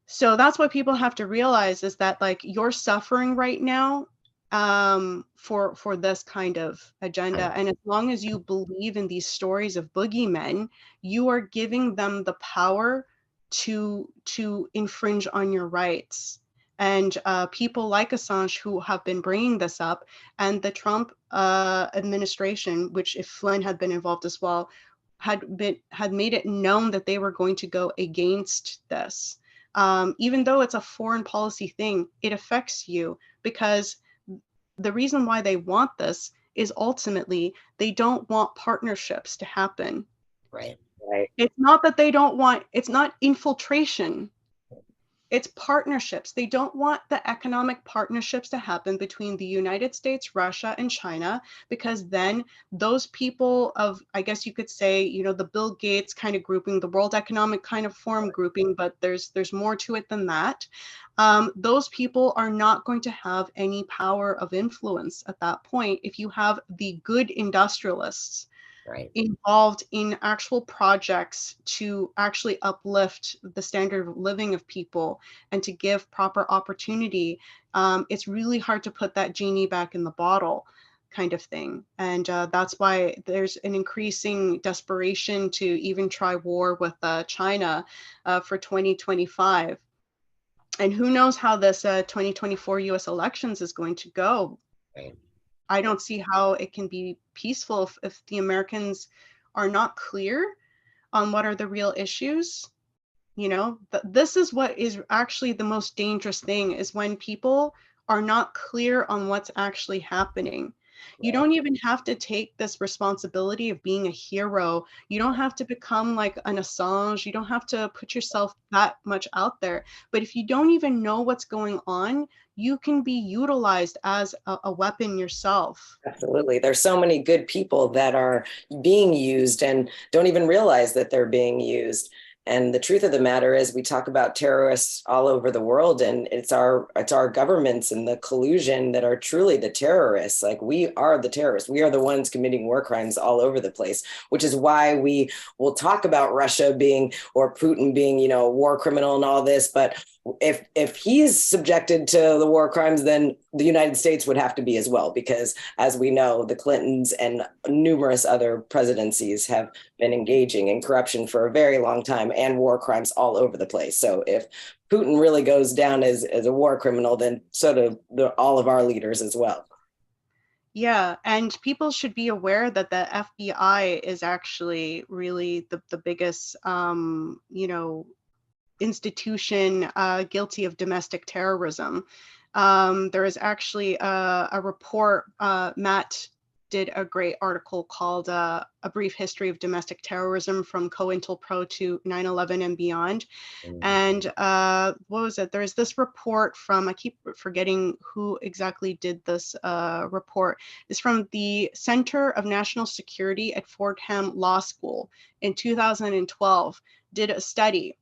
So that's what people have to realize, is that like you're suffering right now for this kind of agenda. And as long as you believe in these stories of boogeymen, you are giving them the power to infringe on your rights. And people like Assange, who have been bringing this up, and the Trump administration, which, if Flynn had been involved as well, had made it known that they were going to go against this. Even though it's a foreign policy thing, it affects you, because the reason why they want this is ultimately they don't want partnerships to happen. Right. It's not that they don't want, it's not infiltration. It's partnerships. They don't want the economic partnerships to happen between the United States, Russia, and China, because then those people of, I guess you could say, the Bill Gates kind of grouping, the World Economic kind of Forum grouping, but there's more to it than that. Those people are not going to have any power of influence at that point if you have the good industrialists involved in actual projects to actually uplift the standard of living of people and to give proper opportunity. It's really hard to put that genie back in the bottle kind of thing. And that's why there's an increasing desperation to even try war with China for 2025. And who knows how this 2024 US elections is going to go. I don't see how it can be peaceful if the Americans are not clear on what are the real issues. You know, this is what is actually the most dangerous thing, is when people are not clear on what's actually happening. You don't even have to take this responsibility of being a hero. You don't have to become like an Assange. You don't have to put yourself that much out there. But if you don't even know what's going on, you can be utilized as a weapon yourself. Absolutely. There's so many good people that are being used and don't even realize that they're being used. And the truth of the matter is, we talk about terrorists all over the world, and it's our governments and the collusion that are truly the terrorists. Like, we are the terrorists. We are the ones committing war crimes all over the place, which is why we will talk about Russia being, or Putin being, you know, a war criminal and all this. But if he's subjected to the war crimes, then the United States would have to be as well, because as we know, the Clintons and numerous other presidencies have been engaging in corruption for a very long time and war crimes all over the place. So if Putin really goes down as a war criminal, then so do all of our leaders as well. Yeah, and people should be aware that the FBI is actually really the biggest, you know, institution guilty of domestic terrorism. There is actually a report, Matt did a great article called A Brief History of Domestic Terrorism from COINTELPRO to 9/11 and Beyond. And what was it? There's this report from, I keep forgetting who exactly did this report. It's from the Center of National Security at Fordham Law School in 2012, did a study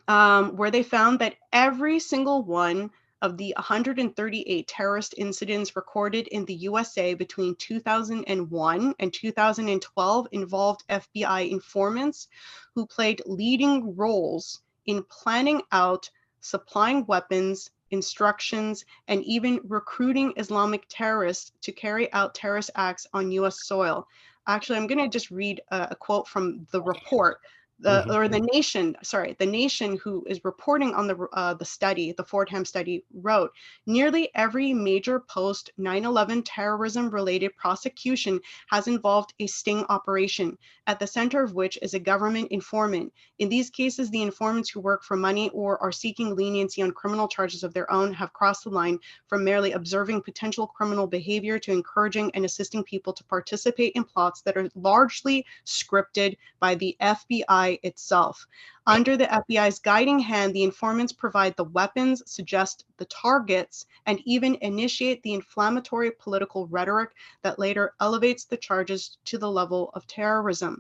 where they found that every single one of the 138 terrorist incidents recorded in the USA between 2001 and 2012 involved FBI informants who played leading roles in planning out, supplying weapons, instructions, and even recruiting Islamic terrorists to carry out terrorist acts on US soil. Actually, I'm going to just read a quote from the report. The Nation, who is reporting on the study, the Fordham study, wrote, nearly every major post 9/11 terrorism related prosecution has involved a sting operation, at the center of which is a government informant. In these cases, the informants who work for money or are seeking leniency on criminal charges of their own have crossed the line from merely observing potential criminal behavior to encouraging and assisting people to participate in plots that are largely scripted by the FBI itself. Under the FBI's guiding hand, the informants provide the weapons, suggest the targets, and even initiate the inflammatory political rhetoric that later elevates the charges to the level of terrorism.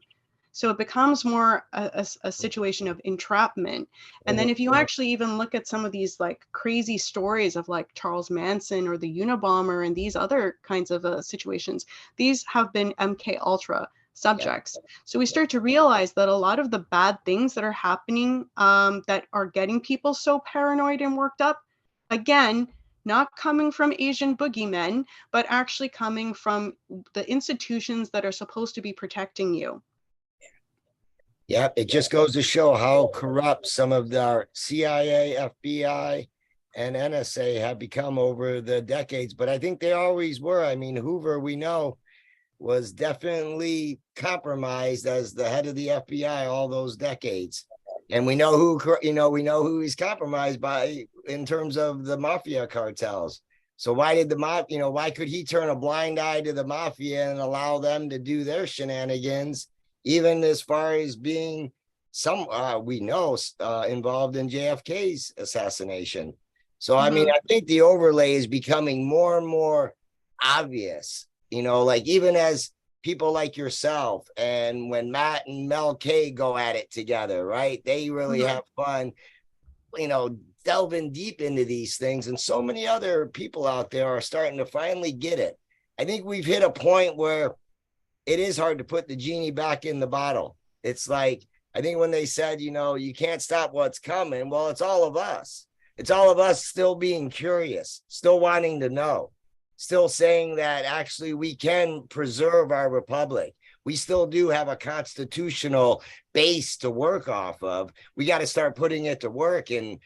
So it becomes more a situation of entrapment. And then if you actually even look at some of these like crazy stories of like Charles Manson or the Unabomber and these other kinds of situations, these have been MK Ultra subjects. So we start to realize that a lot of the bad things that are happening that are getting people so paranoid and worked up, again, not coming from Asian boogeymen, but actually coming from the institutions that are supposed to be protecting you. Yeah, it just goes to show how corrupt some of our CIA, FBI, and NSA have become over the decades. But I think they always were. I mean, Hoover, we know, was definitely compromised as the head of the FBI all those decades. And we know who he's compromised by in terms of the mafia cartels. So why did why could he turn a blind eye to the mafia and allow them to do their shenanigans, even as far as being involved in JFK's assassination? So, I mean, I think the overlay is becoming more and more obvious, like even as people like yourself and when Matt and Mel K go at it together, right? They really have fun, delving deep into these things. And so many other people out there are starting to finally get it. I think we've hit a point where it is hard to put the genie back in the bottle. It's like, I think when they said, you can't stop what's coming. Well, it's all of us. It's all of us still being curious, still wanting to know, still saying that actually we can preserve our republic. We still do have a constitutional base to work off of. We got to start putting it to work. And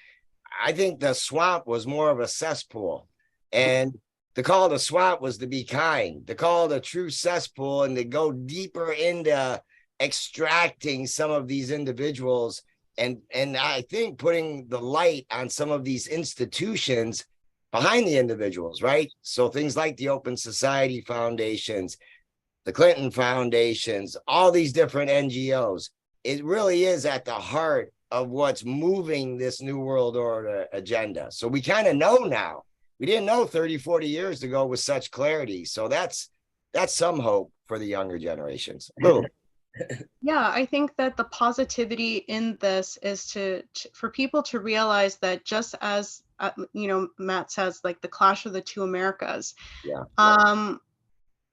I think the swamp was more of a cesspool. And the call of the swamp was to be kind. The call of the true cesspool and to go deeper into extracting some of these individuals And I think putting the light on some of these institutions behind the individuals, right? So things like the Open Society Foundations, the Clinton Foundations, all these different NGOs, it really is at the heart of what's moving this New World Order agenda. So we kind of know now. We didn't know 30, 40 years ago with such clarity. So that's some hope for the younger generations. Boom. Yeah, I think that the positivity in this is for people to realize that just as Matt says, like the clash of the two Americas. Yeah.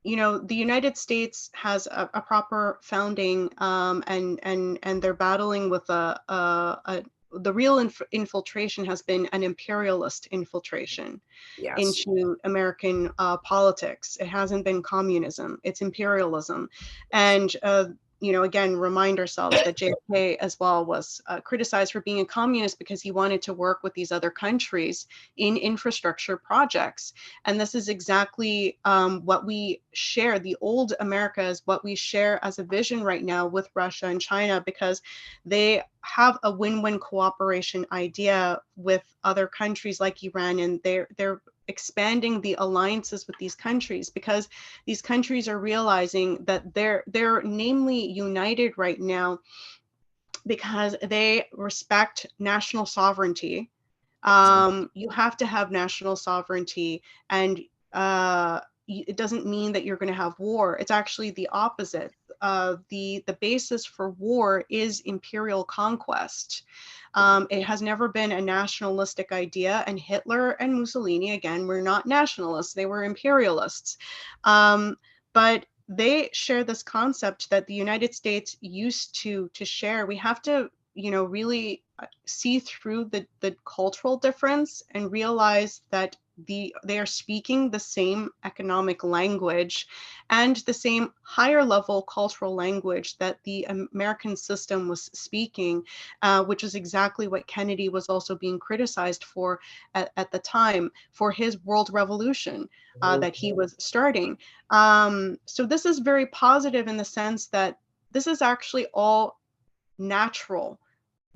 The United States has a proper founding, and they're battling with the real infiltration has been an imperialist infiltration. Yes. Into American politics. It hasn't been communism, it's imperialism. And again, remind ourselves that JFK as well was criticized for being a communist because he wanted to work with these other countries in infrastructure projects. And this is exactly what we share. The old America is what we share as a vision right now with Russia and China, because they have a win-win cooperation idea with other countries like Iran, and they're expanding the alliances with these countries because these countries are realizing that they're namely united right now because they respect national sovereignty. You have to have national sovereignty, and it doesn't mean that you're going to have war. It's actually the opposite. The basis for war is imperial conquest. It has never been a nationalistic idea, and Hitler and Mussolini, again, were not nationalists, they were imperialists. But they share this concept that the United States used to share. We have to, really see through the cultural difference and realize that they are speaking the same economic language and the same higher level cultural language that the American system was speaking, which is exactly what Kennedy was also being criticized for at the time, for his world revolution that he was starting. So this is very positive in the sense that this is actually all natural,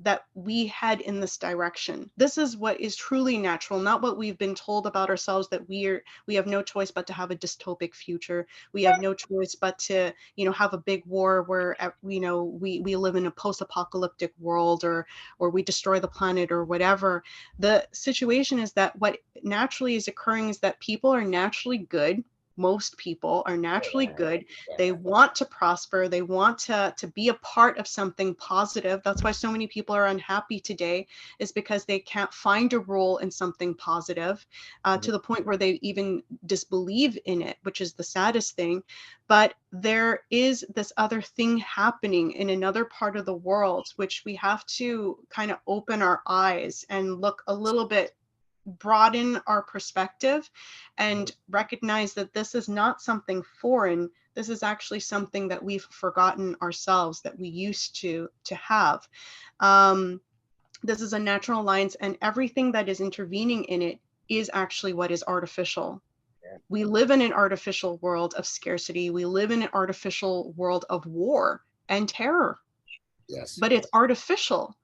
that we head in this direction. This is what is truly natural, not what we've been told about ourselves, that we have no choice but to have a dystopic future. We have no choice but to, have a big war where, we live in a post-apocalyptic world, or we destroy the planet or whatever. The situation is that what naturally is occurring is that people are naturally good. Most people are naturally good. They want to prosper. They want to be a part of something positive. That's why so many people are unhappy today, is because they can't find a role in something positive, to the point where they even disbelieve in it, which is the saddest thing. But there is this other thing happening in another part of the world, which we have to kind of open our eyes and look a little bit, broaden our perspective, and recognize that this is not something foreign. This is actually something that we've forgotten ourselves, that we used to have. This is a natural alliance, and everything that is intervening in it is actually what is artificial. We live in an artificial world of scarcity. We live in an artificial world of war and terror. Yes. But it's artificial.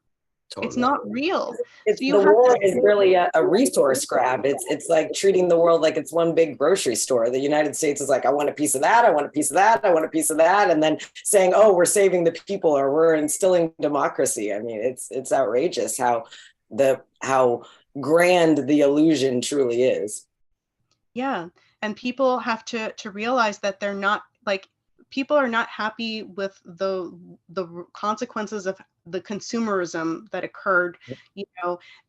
Totally. It's not real. The war is really a resource grab. It's like treating the world like it's one big grocery store. The United States is like, I want a piece of that, I want a piece of that, I want a piece of that, and then saying, oh, we're saving the people, or we're instilling democracy. I mean, it's outrageous how grand the illusion truly is. Yeah, and people have to realize that they're not, like, people are not happy with the consequences of the consumerism that occurred,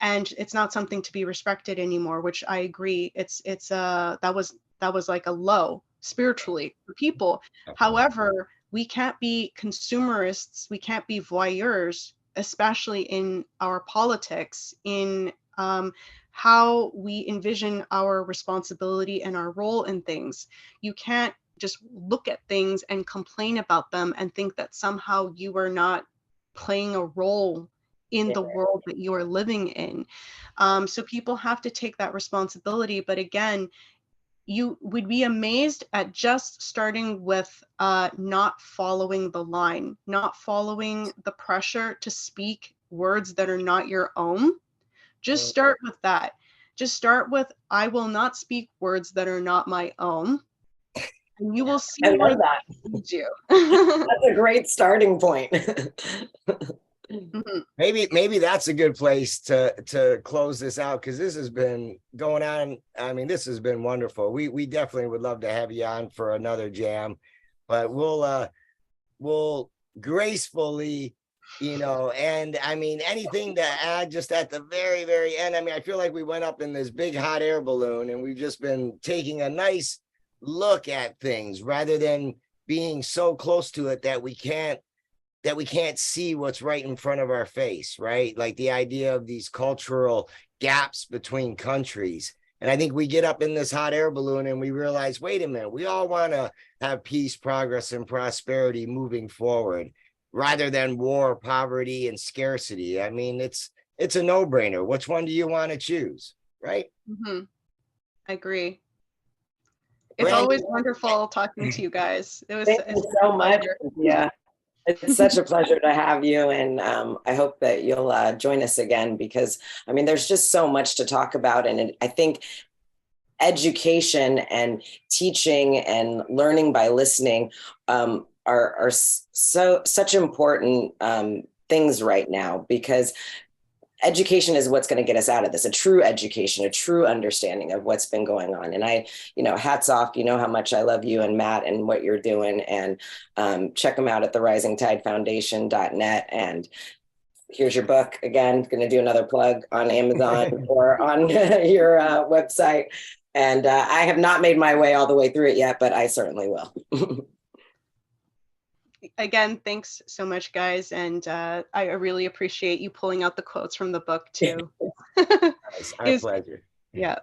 and it's not something to be respected anymore, which I agree. That was like a low spiritually for people. However, we can't be consumerists, we can't be voyeurs, especially in our politics, in how we envision our responsibility and our role in things. You can't just look at things and complain about them and think that somehow you are not playing a role in the world that you are living in. So people have to take that responsibility. But again, you would be amazed at just starting with not following the line, not following the pressure to speak words that are not your own, just start with that. Just start with, I will not speak words that are not my own. And you will see I where love that. that leads you. That's a great starting point. Mhm. Maybe that's a good place to close this out, because this has been going on. I mean, this has been wonderful. We definitely would love to have you on for another jam, but we'll gracefully, and I mean, anything to add just at the very, very end. I mean, I feel like we went up in this big hot air balloon and we've just been taking a nice look at things rather than being so close to it that we can't see what's right in front of our face, right? Like the idea of these cultural gaps between countries. And I think we get up in this hot air balloon and we realize, wait a minute, we all want to have peace, progress, and prosperity moving forward, rather than war, poverty, and scarcity. I mean, it's a no-brainer. Which one do you want to choose, right? I agree. It's Brandi, always wonderful talking to you guys. Thank you so much. Yeah. It's such a pleasure to have you, and I hope that you'll join us again, because I mean, there's just so much to talk about, and I think education and teaching and learning by listening are such important things right now, because education is what's going to get us out of this, a true education, a true understanding of what's been going on. And hats off, how much I love you and Matt and what you're doing, and check them out at therisingtidefoundation.net. And here's your book again, going to do another plug on Amazon or on your website. And I have not made my way all the way through it yet, but I certainly will. Again, thanks so much, guys. And I really appreciate you pulling out the quotes from the book too. It's our pleasure. Yeah.